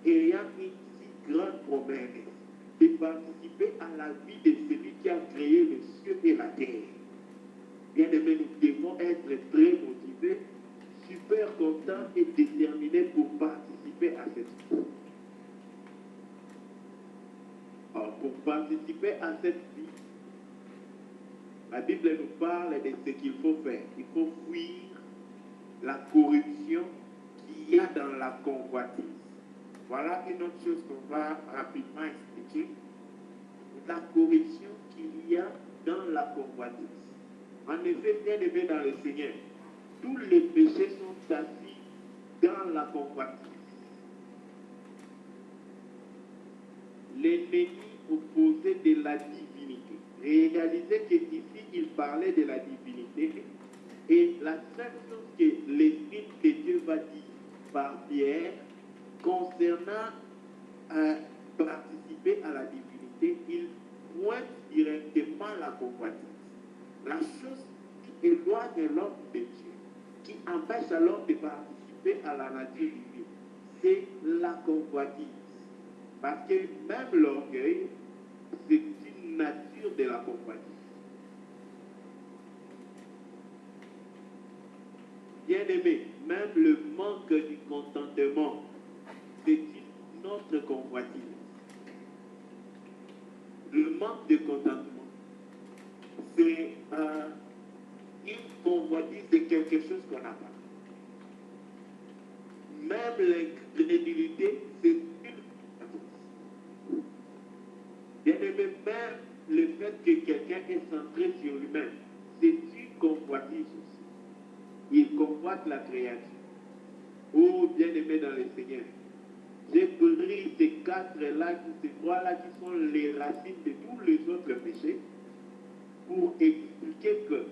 ayant une si grande promesse de participer à la vie de celui qui a créé le ciel et la terre. Bien-aimé, nous devons être très motivés, super contents et déterminés pour participer à cette vie. Alors, pour participer à cette vie, la Bible nous parle de ce qu'il faut faire. Il faut fuir la corruption qu'il y a dans la convoitise. Voilà une autre chose qu'on va rapidement expliquer. La corruption qu'il y a dans la convoitise. En effet, bien aimé dans le Seigneur, tous les péchés sont assis dans la convoitise. L'ennemi opposé de la divinité. Réalisez qu'ici, il parlait de la divinité. Et la seule chose que l'Esprit de Dieu va dire par Pierre, concernant participer à la divinité, il pointe directement la convoitise. La chose qui éloigne l'homme de Dieu, qui empêche à l'homme de participer à la nature divine, c'est la convoitise. Parce que même l'orgueil, c'est une nature de la convoitise. Bien-aimé, même le manque du contentement, c'est une autre convoitise. Le manque de contentement, c'est une convoitise de quelque chose qu'on n'a pas. Même l'incrédulité, c'est une convoitise. Bien-aimé, même le fait que quelqu'un est centré sur lui-même, c'est une convoitise aussi. Il convoite la créature. Oh, bien-aimé dans le Seigneur, j'ai pris ces quatre-là, ces trois-là qui sont les racines de tous les autres péchés pour expliquer que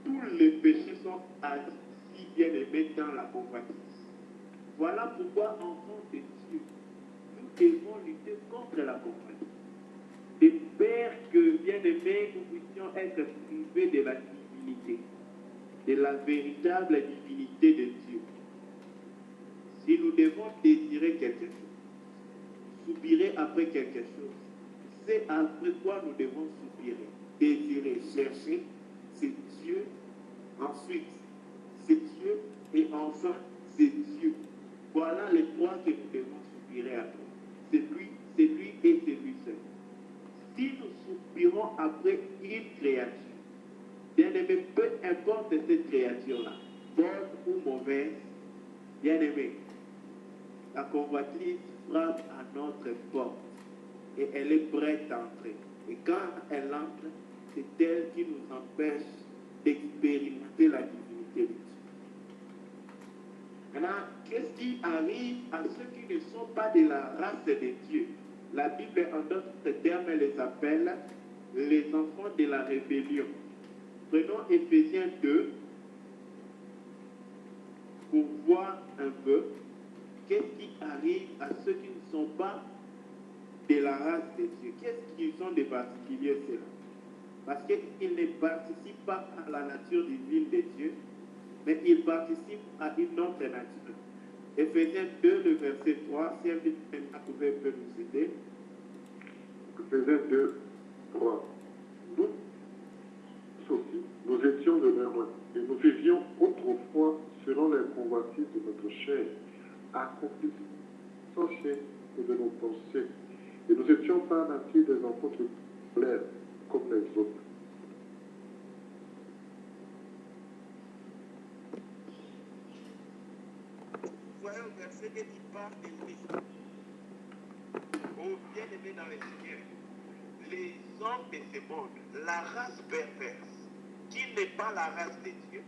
tous les péchés sont assis, bien-aimés, dans la convoitise. Voilà pourquoi, enfants de Dieu, nous devons lutter contre la convoitise. De peur que, bien-aimés, nous puissions être privés de la divinité, de la véritable divinité de Dieu. Si nous devons désirer quelque chose, soupirer après quelque chose, c'est après quoi nous devons soupirer, désirer, chercher, c'est Dieu Ensuite, c'est Dieu. Et enfin, c'est Dieu. Voilà les trois que nous devons soupirer à toi. C'est lui et c'est lui seul. Si nous soupirons après une créature, bien-aimé, peu importe cette créature-là, bonne ou mauvaise, bien-aimé, la convoitise frappe à notre porte et elle est prête à entrer. Et quand elle entre, c'est elle qui nous empêche d'expérimenter la divinité de Dieu. Maintenant, qu'est-ce qui arrive à ceux qui ne sont pas de la race de Dieu? La Bible, en d'autres termes, les appelle les enfants de la rébellion. Prenons Éphésiens 2 pour voir un peu qu'est-ce qui arrive à ceux qui ne sont pas de la race de Dieu. Qu'est-ce qu'ils sont de particulier, ceux-là? Parce qu'ils ne participent pas à la nature divine de Dieu, mais ils participent à une autre nature. Éphésiens 2, le verset 3, si un peu peut nous aider. Éphésiens 2, 3. Nous aussi, nous étions de même et nous vivions autrefois selon les convoitises de notre chair, accomplissant et de nos pensées. Et nous étions par nature des enfants de colère comme les autres. Vous voyez au verset qui parle des Christ. Oh, bien-aimés dans les Seigneurs, les hommes de ce monde, la race perverse, qui n'est pas la race de Dieu,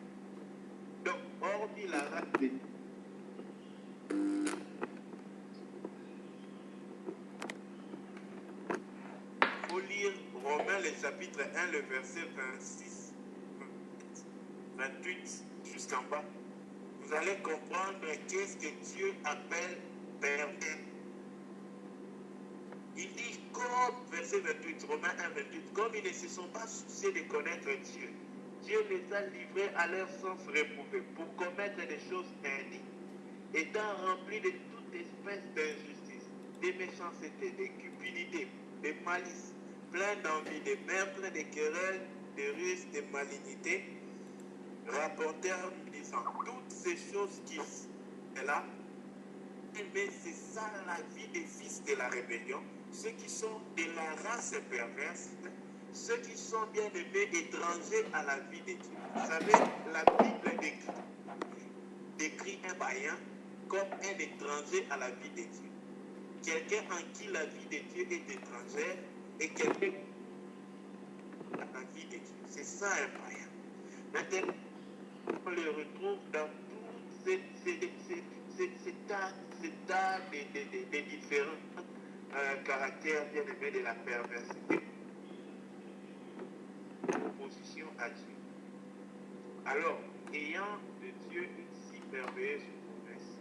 donc hormis la race de Dieu. Il faut lire Romains, le chapitre 1, le verset 26, 28, jusqu'en bas. Vous allez comprendre qu'est-ce que Dieu appelle pervers. Il dit, comme, verset 28, Romains 1, 28, comme ils ne se sont pas souciés de connaître Dieu, Dieu les a livrés à leur sens réprouvé pour commettre des choses indignes, étant remplis de toute espèce d'injustice, de méchanceté, de cupidité, de malice, plein d'envie, de meurtre, de querelles, de ruses, de malignité, rapportèrent disant toutes ces choses qui sont là. Mais c'est ça la vie des fils de la rébellion, ceux qui sont de la race perverse, ceux qui sont bien aimés étrangers à la vie de Dieu. Vous savez, la Bible décrit un païen comme un étranger à la vie de Dieu. Quelqu'un en qui la vie de Dieu est étrangère et quelqu'un à la vie de Dieu. C'est ça un païen. Maintenant, on le retrouve dans tous ces tas de différents caractères bien aimés de la perversité. Opposition à Dieu. Alors, ayant de Dieu une si merveilleuse promesse,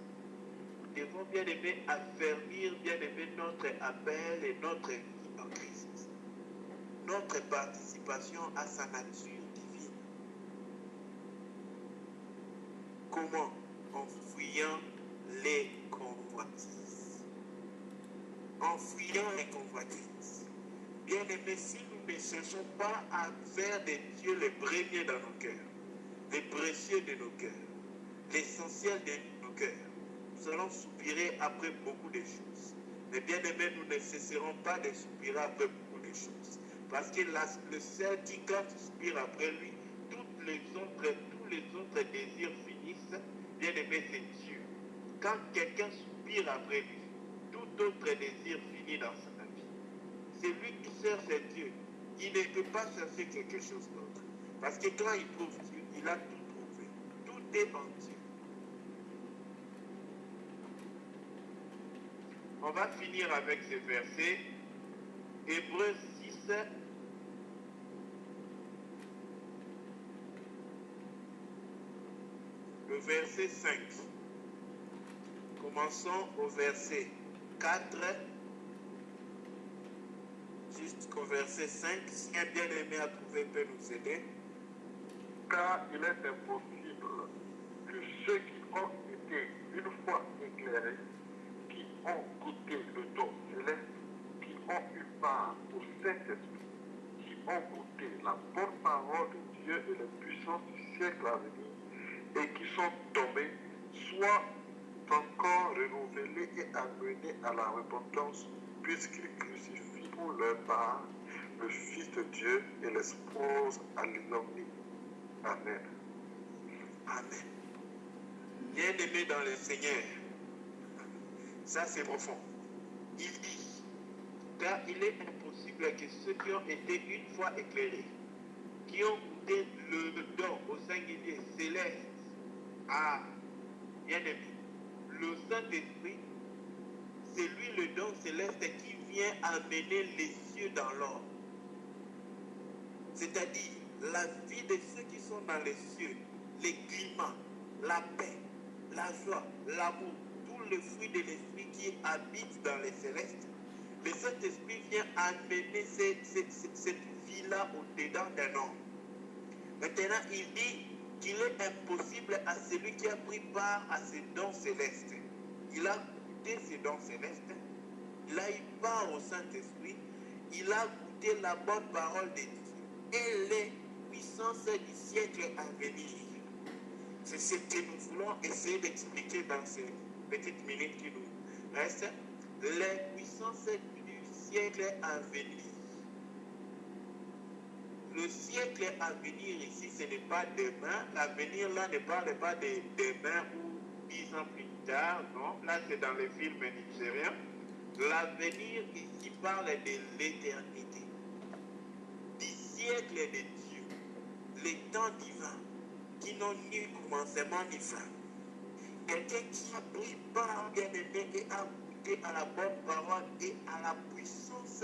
nous devons bien aimer affermir, bien aimer notre appel et notre vie en Christ. Notre participation à sa nature divine. Comment? En fuyant les convoitises. En fuyant les convoitises. Bien aimé, si nous ne cherchons pas à faire de Dieu le premier dans nos cœurs, le précieux de nos cœurs, l'essentiel de nos cœurs, nous allons soupirer après beaucoup de choses. Mais bien aimé, nous ne cesserons pas de soupirer après beaucoup de choses. Parce que le seul qui, quand tu soupires après lui, tous les autres désirs finissent. Bien aimé, c'est Dieu. Quand quelqu'un soupire après lui, tout autre désir finit dans sa vie. C'est lui qui cherche Dieu. Il ne peut pas chercher quelque chose d'autre. Parce que quand il trouve Dieu, il a tout trouvé. Tout est en Dieu. On va finir avec ce verset. Hébreux 6. Le verset 5. Commençons au verset 4 jusqu'au verset 5. Si un bien-aimé à trouver peut nous aider. Car il est impossible que ceux qui ont été une fois éclairés, qui ont goûté le don céleste, qui ont eu part au Saint-Esprit, qui ont goûté la bonne parole de Dieu et les puissances du siècle à venir et qui sont tombés, soient encore renouvelés et amenés à la repentance, puisqu'ils crucifient pour leur part le Fils de Dieu et l'exposent à l'ignominie. Amen. Amen. Bien-aimés dans le Seigneur, ça c'est profond. Il dit, car il est impossible que ceux qui ont été une fois éclairés, qui ont goûté le don au singulier céleste, bien-aimé, le Saint-Esprit, c'est lui le don céleste qui vient amener les cieux dans l'ordre. C'est-à-dire la vie de ceux qui sont dans les cieux, les climats, la paix, la joie, l'amour, tous les fruits de l'esprit qui habitent dans les célestes. Le Saint-Esprit vient amener cette vie-là au-dedans d'un homme. Maintenant, il dit qu'il est impossible à celui qui a pris part à ces dons célestes. Il a goûté ces dons célestes, il a eu part au Saint-Esprit, il a goûté la bonne parole de Dieu et les puissances du siècle à venir. C'est ce que nous voulons essayer d'expliquer dans ces petites minutes qui nous restent. Les puissances du siècle à venir. Le siècle à venir ici, ce n'est pas demain. L'avenir là ne parle pas de demain ou 10 ans plus tard. Non, là c'est dans les films nigériens. L'avenir ici parle de l'éternité. Du siècle de Dieu. Les temps divins qui n'ont ni commencement ni fin. Quelqu'un qui a pris part, bien-aimé, et a goûté à la bonne parole et à la puissance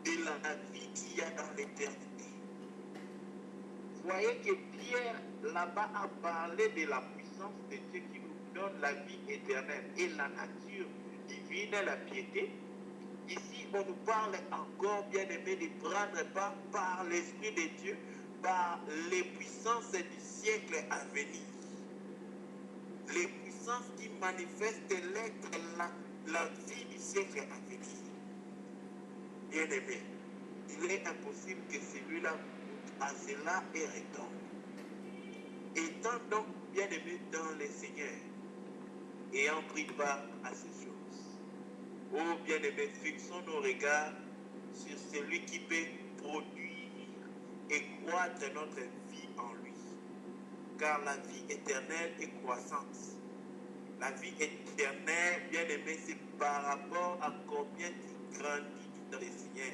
de la vie qu'il y a dans l'éternité. Voyez que Pierre, là-bas, a parlé de la puissance de Dieu qui nous donne la vie éternelle et la nature divine, la piété. Ici, on nous parle encore, bien-aimé, de prendre part par l'Esprit de Dieu, par les puissances du siècle à venir. Les puissances qui manifestent l'être, la vie du siècle à venir. Bien-aimé, il est impossible que celui-là goûte à cela et retombe. Étant donc bien-aimé dans le Seigneur, ayant pris part à ces choses. Oh bien-aimé, fixons nos regards sur celui qui peut produire et croître notre vie en lui. Car la vie éternelle est croissante. La vie éternelle, bien-aimé, c'est par rapport à combien tu grandis dans le Seigneur.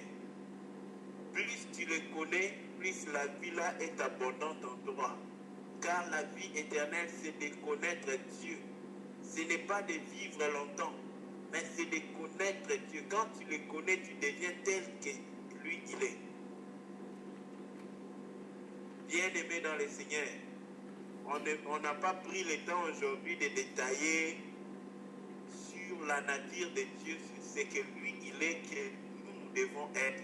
Plus tu le connais, plus la vie là est abondante en toi. Car la vie éternelle, c'est de connaître Dieu. Ce n'est pas de vivre longtemps, mais c'est de connaître Dieu. Quand tu le connais, tu deviens tel que lui, il est. Bien-aimé dans le Seigneur, on n'a pas pris le temps aujourd'hui de détailler sur la nature de Dieu, sur ce que lui, il est, que nous devons être.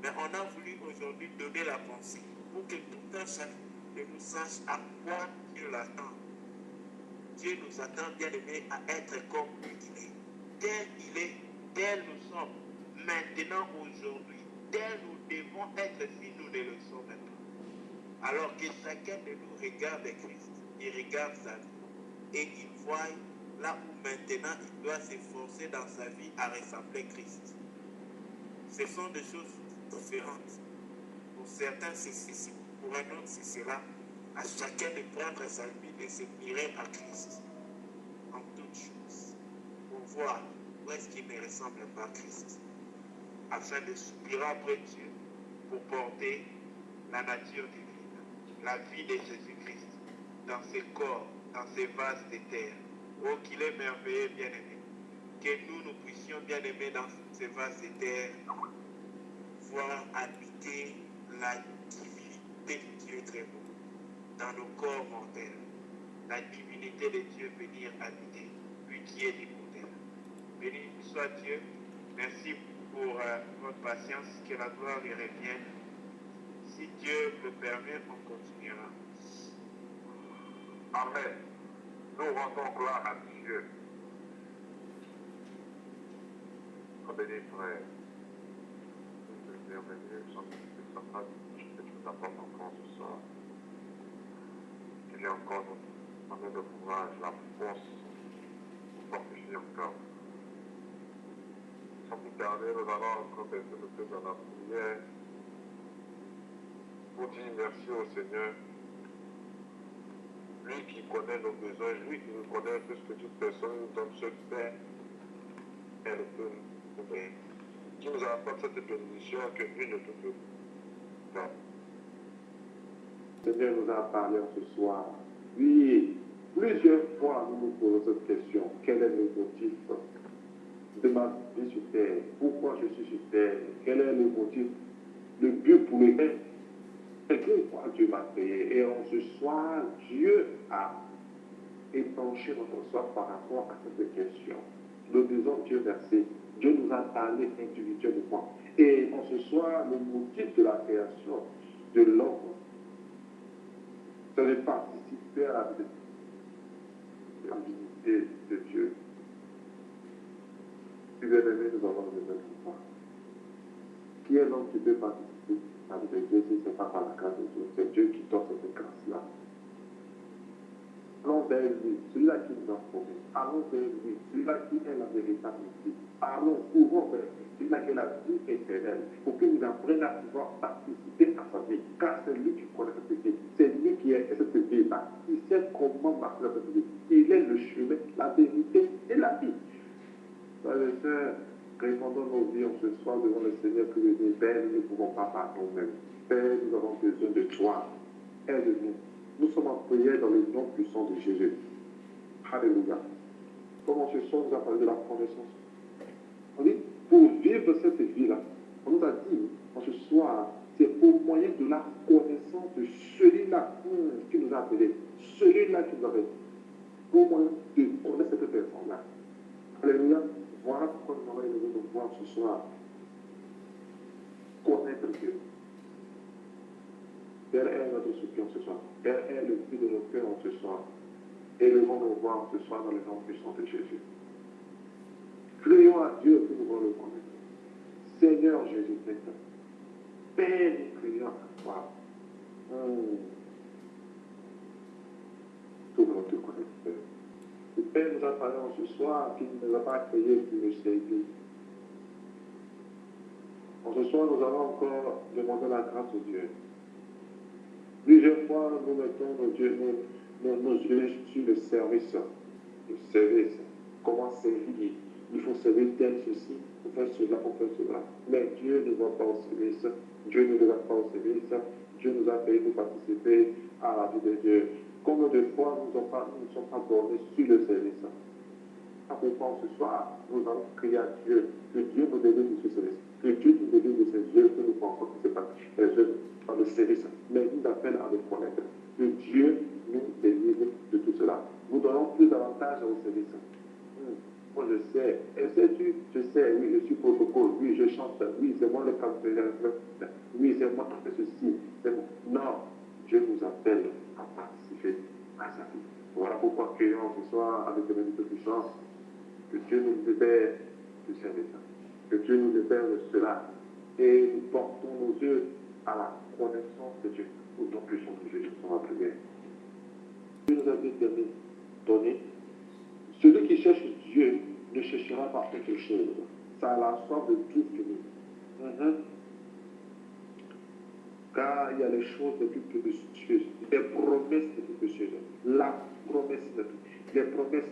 Mais on a voulu aujourd'hui donner la pensée pour que tout un chacun de nous sache à quoi Dieu l'attend. Dieu nous attend, bien-aimé, à être comme lui il est. Tel il est, tel nous sommes, maintenant, aujourd'hui, tel nous devons être si nous ne le sommes pas. Alors que chacun de nous regarde Christ, il regarde sa vie et il voit là où maintenant il doit s'efforcer dans sa vie à ressembler Christ. Ce sont des choses différentes. Pour certains, c'est ceci. Pour un autre, c'est cela. À chacun de prendre sa vie et se mirer à Christ en toutes choses. Pour voir où est-ce qu'il ne ressemble pas à Christ. Afin de soupirer après Dieu pour porter la nature divine. La vie de Jésus-Christ dans ses corps, dans ses vases de terre. Oh, qu'il est merveilleux, bien-aimé. Que nous puissions, bien-aimés, dans ces vases de terre, voir habiter la divinité de Dieu très beau dans nos corps mortels. La divinité de Dieu venir habiter, lui qui est immortel. Béni soit Dieu. Merci pour votre patience. Que la gloire y revienne. Si Dieu le permet, on continuera. Amen. Nous rendons gloire à Dieu. Béni frère. merveilleux, sans que ça fasse que tu nous apportes encore ce soir. Qu'il y ait encore notre amène le courage, la force pour fortifier encore. Sans plus tarder, nous allons encore baisser le tête dans la prière pour dire merci au Seigneur. Lui qui connaît nos besoins, lui qui nous connaît plus que toute personne, nous donne ce Père et le peut nous bénir. Qui nous apporte cette bénédiction que lui ne peut pas. Le Seigneur nous a parlé ce soir. Oui, plusieurs fois nous nous posons cette question. Quel est le motif de ma vie sur terre? Pourquoi je suis sur terre? Quel est le motif, le but pour lequel Dieu m'a créé? Et en ce soir, Dieu a épanché notre soir par rapport à cette question. Nous disons Dieu merci. Dieu nous a parlé individuellement. Et en ce soir, le motif de la création de l'homme, c'est de participer à la divinité de Dieu. Si bien aimé, nous avons besoin de ça. Qui est l'homme qui peut participer à la divinité si ce n'est pas par la grâce de Dieu? C'est Dieu qui donne cette grâce-là. Allons vers lui, celui-là qui nous a promis. Allons vers lui, celui-là qui est la véritable vie. Allons, courons vers lui, celui-là qui est la vie éternelle, pour qu'il nous apprenne à pouvoir participer à sa vie. Car c'est lui qui connaît cette vie. C'est lui qui est cette vie-là. Il sait comment marcher dans cette vie. Il est le chemin, la vérité et la vie. Frères et sœurs, répondons nos vies en ce soir devant le Seigneur pour lui dire, Père, nous ne pouvons pas par nous-mêmes. Père, nous avons besoin de toi. Aide-nous. Nous sommes en prière dans le nom puissant de Jésus. Alléluia. Comme en ce soir, nous a parlé de la connaissance. On dit, pour vivre cette vie-là, on nous a dit, en ce soir, c'est au moyen de la connaissance de celui-là qui nous a appelés, celui-là qui nous a appelés, au moyen de connaître cette personne-là. Alléluia. Voilà pourquoi nous avons élevé nos voix ce soir. Connaître Dieu. Quel est notre soutien ce soir? Quel est le but de nos cœurs en ce soir? Élevons nos voix ce soir dans le nom puissant de Jésus. Prions à Dieu pour nous le connaître. Seigneur Jésus-Christ, Père, nous prions à toi. Tout le monde te connaît, Père. Le Père nous a parlé en ce soir qu'il ne nous a pas créé pour le servir. En ce soir, nous allons encore demander la grâce de Dieu. Plusieurs fois, nous mettons nos yeux sur le service. Le service. Comment servir? Il faut servir tel ceci, pour faire cela, pour faire cela. Mais Dieu ne va pas au service. Dieu ne va pas au service. Dieu nous a payé pour participer à la vie de Dieu. Combien de fois nous ne sommes pas bornés sur le service? Pourquoi ce soir, nous allons crier à Dieu, que Dieu nous délivre de ce service, que Dieu nous délivre de ces œuvres que nous pensons que ce n'est pas les œuvres dans le service, mais il nous appelle à le connaître, que Dieu nous délivre de tout cela. Nous donnons plus d'avantages au service. Moi je sais, et sais-tu, je sais, oui, je suis protocole, oui, je chante, oui, c'est moi le campérateur, oui, c'est moi qui fais ceci, c'est bon. Non, Dieu nous appelle à participer à sa vie. Voilà pourquoi crions ce soir avec le bénédiction puissance. Que Dieu nous libère de ces états. Que Dieu nous libère de cela. Et nous portons nos yeux à la connaissance de Dieu. Autant que son Dieu dans la prière. Dieu nous a donné. Celui qui cherche Dieu ne cherchera pas quelque chose. Ça a la soif de tout finir. Car il y a les choses les plus précieuses, les promesses les plus précieuses. La promesse les promesses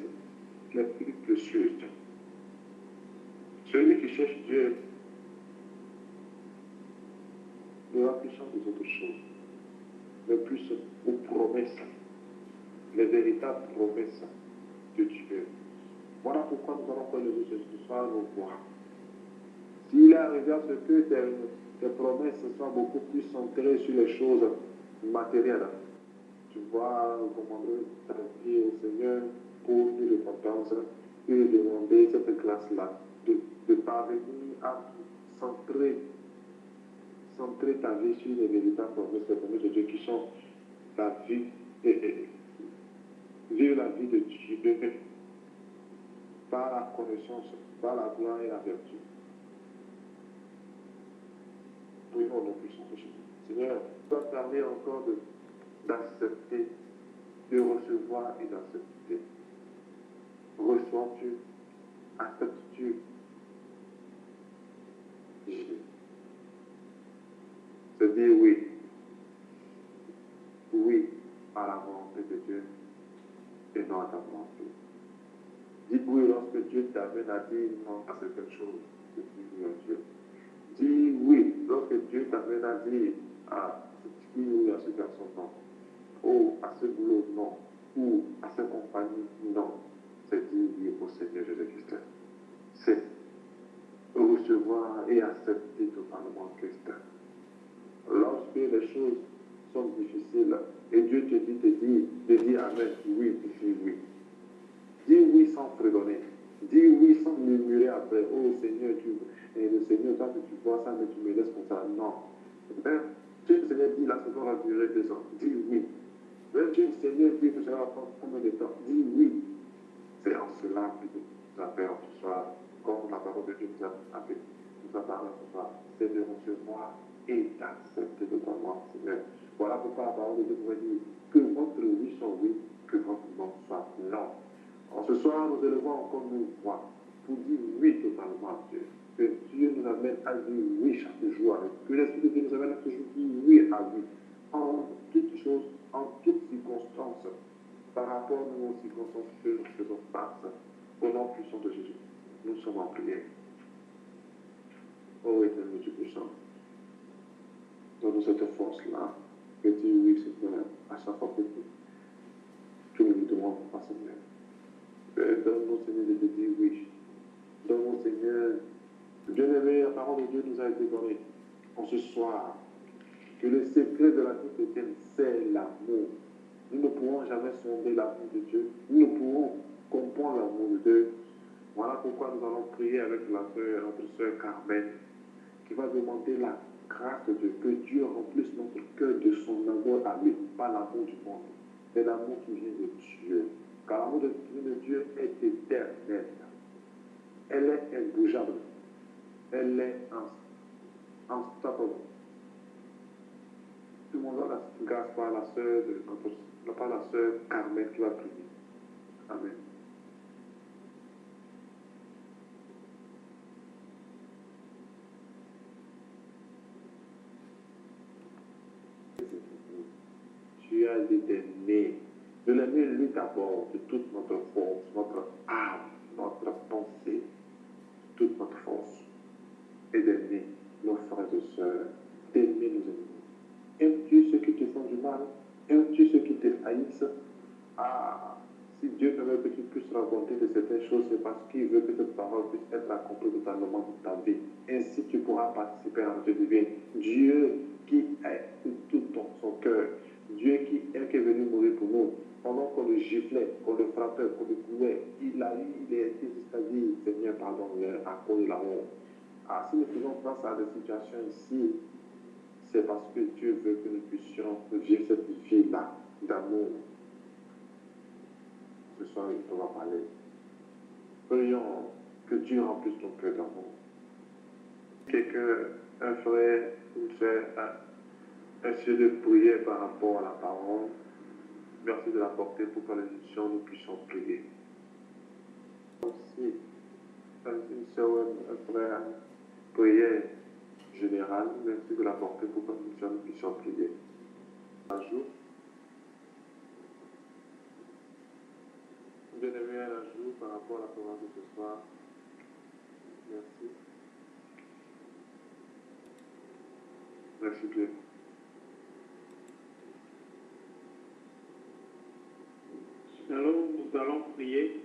les plus précieuses. Celui qui cherche Dieu ne va plus chercher des autres choses, mais plus aux promesses, les véritables promesses de Dieu. Voilà pourquoi nous allons prendre ce soir nos voix. S'il est arrivé à ce que tes promesses soient beaucoup plus centrées sur les choses matérielles, tu vas recommander ta vie au Seigneur pour lui repentance et lui demander cette grâce-là de parvenir à centrer ta vie sur les véritables promesses, les promesses de Dieu qui sont la vie, vivre la vie de Dieu par la connaissance, par la gloire et la vertu. Prions au nom puissant de Jésus. Seigneur, tu vas parler encore d'accepter, de recevoir et d'accepter. Reçois-tu, acceptes-tu Jésus. C'est dire oui. Oui à la volonté de Dieu et non à ta volonté. Dis oui lorsque Dieu t'amène à dire non à certaines choses. C'est dire oui à Dieu. Dis oui lorsque Dieu t'amène à dire dis oui à ce garçon, non. Ou à ce boulot, non. Ou à cette compagnie, non. C'est dire oui au Seigneur Jésus-Christ. C'est recevoir et accepter totalement Christ. Lorsque les choses sont difficiles et Dieu te dit de dire Amen, oui, dis oui. Dis oui sans fredonner. Dis oui sans murmurer après. Oh Seigneur, et le Seigneur, toi que tu vois ça, mais tu me laisses comme ça. Non. Même Dieu, le Seigneur dit la seconde va durer 2 ans. Dis oui. Même Dieu, le Seigneur dit que ça va prendre combien de temps. Dis oui. C'est en cela que nous appelons ce soir, comme la parole de Dieu nous a appelé. Nous a parlé ce soir. C'est de recevoir et d'accepter totalement, Seigneur. Voilà pourquoi la parole de Dieu nous dit que votre oui soit oui, que votre non soit non. En ce soir, nous élevons encore nos voix pour dire oui totalement à Dieu. Que Dieu nous amène à dire oui chaque jour. Que l'Esprit de Dieu nous amène à toujours dire oui à lui. En toutes choses, en toutes circonstances, par rapport à nos circonstances que nous faisons face, au nom puissant de Jésus, nous sommes en prière. Oh éternel Dieu puissant, donne-nous cette force-là, que tu oui, Seigneur, à chaque fois que tu nous demandes, Seigneur. Donne-nous, Seigneur, de te dire oui. Donne-nous, Seigneur, bien-aimé, la parole de Dieu nous a été donnée en ce soir, que le secret de la vie chrétienne, c'est l'amour. Nous ne pourrons jamais sonder l'amour de Dieu. Nous ne pourrons comprendre l'amour de Dieu. Voilà pourquoi nous allons prier avec notre sœur Carmen, qui va demander la grâce de Dieu, que Dieu remplisse notre cœur de son amour à lui, pas l'amour du monde, mais l'amour qui vient de Dieu. Car l'amour de Dieu est éternel. Elle est imbougeable. Elle est unstoppable. Tout le monde a la grâce par la sœur Carmen qui va prier. Amen. Tu as dit d'aimer. De l'aimer lui d'abord, de toute notre force, notre âme, notre pensée, toute notre force. Et d'aimer nos frères et sœurs, d'aimer nos ennemis. Aimes-tu ceux qui te font du mal? Aimes-tu ceux qui te haïssent? Si Dieu veut que tu puisses raconter de certaines choses, c'est parce qu'il veut que cette parole puisse être accomplie totalement dans ta vie. Ainsi, tu pourras participer à notre divin. Dieu qui est tout dans son cœur. Dieu qui est venu mourir pour nous. Pendant qu'on le giflait, qu'on le frappait, qu'on le clouait, il est été jusqu'à dire, Seigneur, pardonne-le à cause de l'amour. Si nous faisons face à des situations ici, c'est parce que Dieu veut que nous puissions vivre cette vie-là d'amour. Ce soir, on va parler. Prions que Dieu remplisse ton cœur d'amour. Quelqu'un, un frère, une sœur, a essayé de prier par rapport à la parole. Merci de la porter pour que nous puissions prier. Si une sœur ou un frère, prière générale, merci de la porter pour que nous puissions prier. Un jour, bien-aimé, un jour par rapport à la parole de ce soir. Merci. Merci bien. Alors, nous allons prier.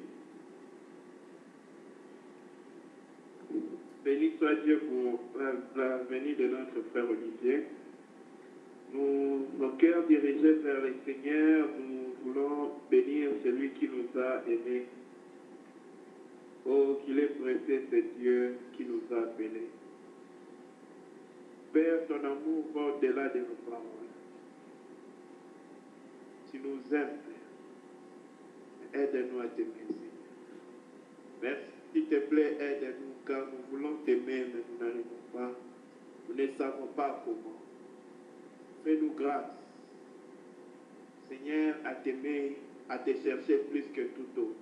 Béni soit Dieu pour la venue de notre frère Olivier. Nos cœurs dirigés vers le Seigneur, nous voulons bénir celui qui nous a aimés. Oh, qu'il est précieux, c'est Dieu qui nous a appelés. Père, ton amour va au-delà de nos paroles. Tu nous aimes, Père. Aide-nous à t'aimer, Seigneur. Merci, s'il te plaît, aide-nous, car nous voulons t'aimer, mais nous n'arrivons pas. Nous ne savons pas comment. Fais-nous grâce, Seigneur, à t'aimer, à te chercher plus que tout autre.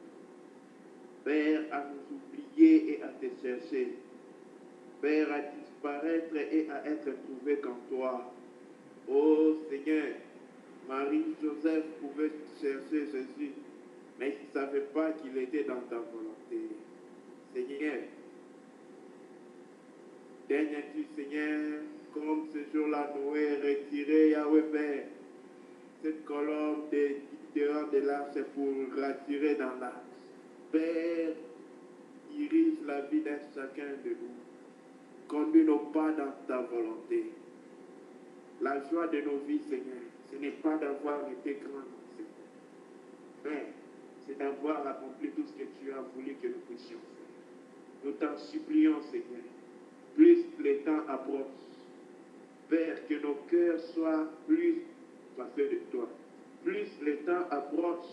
Père, à nous oublier et à te chercher. Père, à disparaître et à être trouvé qu'en toi. Oh Seigneur, Marie-Joseph pouvait chercher Jésus, mais il ne savait pas qu'il était dans ta volonté. Seigneur, dernier-tu, Seigneur, comme ce jour-là, Noé retiré, Yahweh Père, cette colonne dehors de l'arche pour retirer dans l'arche. Père, dirige la vie d'un chacun de nous. Conduis-nous pas dans ta volonté. La joie de nos vies, Seigneur, ce n'est pas d'avoir été grand, Seigneur. Mais c'est d'avoir accompli tout ce que tu as voulu que nous puissions faire. Nous t'en supplions, Seigneur. Plus le temps approche, Père, que nos cœurs soient plus passés de toi. Plus le temps approche,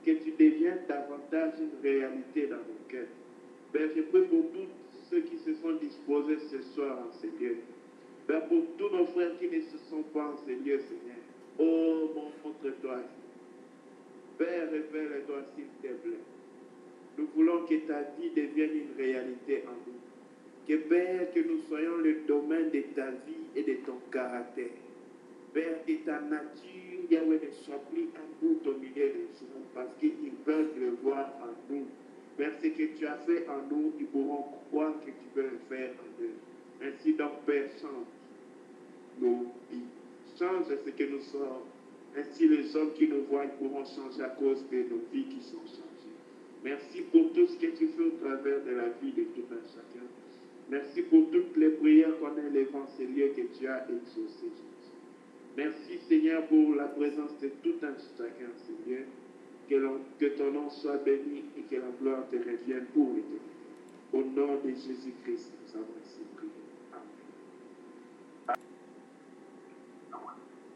que tu deviennes davantage une réalité dans nos cœurs. Père, je prie pour tous ceux qui se sont disposés ce soir en ces lieux. Père, pour tous nos frères qui ne se sont pas en ces lieux, Seigneur. Oh, montre-toi. Père, révèle-toi s'il te plaît. Nous voulons que ta vie devienne une réalité en nous. Que Père, que nous soyons le domaine de ta vie et de ton caractère. Père, que ta nature, Yahweh, ne soit plus en nous au milieu des gens, parce qu'ils veulent le voir en nous. Père, ce que tu as fait en nous, ils pourront croire que tu veux le faire en eux. Ainsi donc, Père, change nos vies. Change ce que nous sommes. Ainsi, les hommes qui nous voient pourront changer à cause de nos vies qui sont changées. Merci pour tout ce que tu fais au travers de la vie de tout un chacun. Merci pour toutes les prières qu'on a élevées en ces lieux que tu as exaucées, Jésus. Merci, Seigneur, pour la présence de tout un chacun, Seigneur. Que ton nom soit béni et que la gloire te revienne pour l'éternité. Au nom de Jésus-Christ.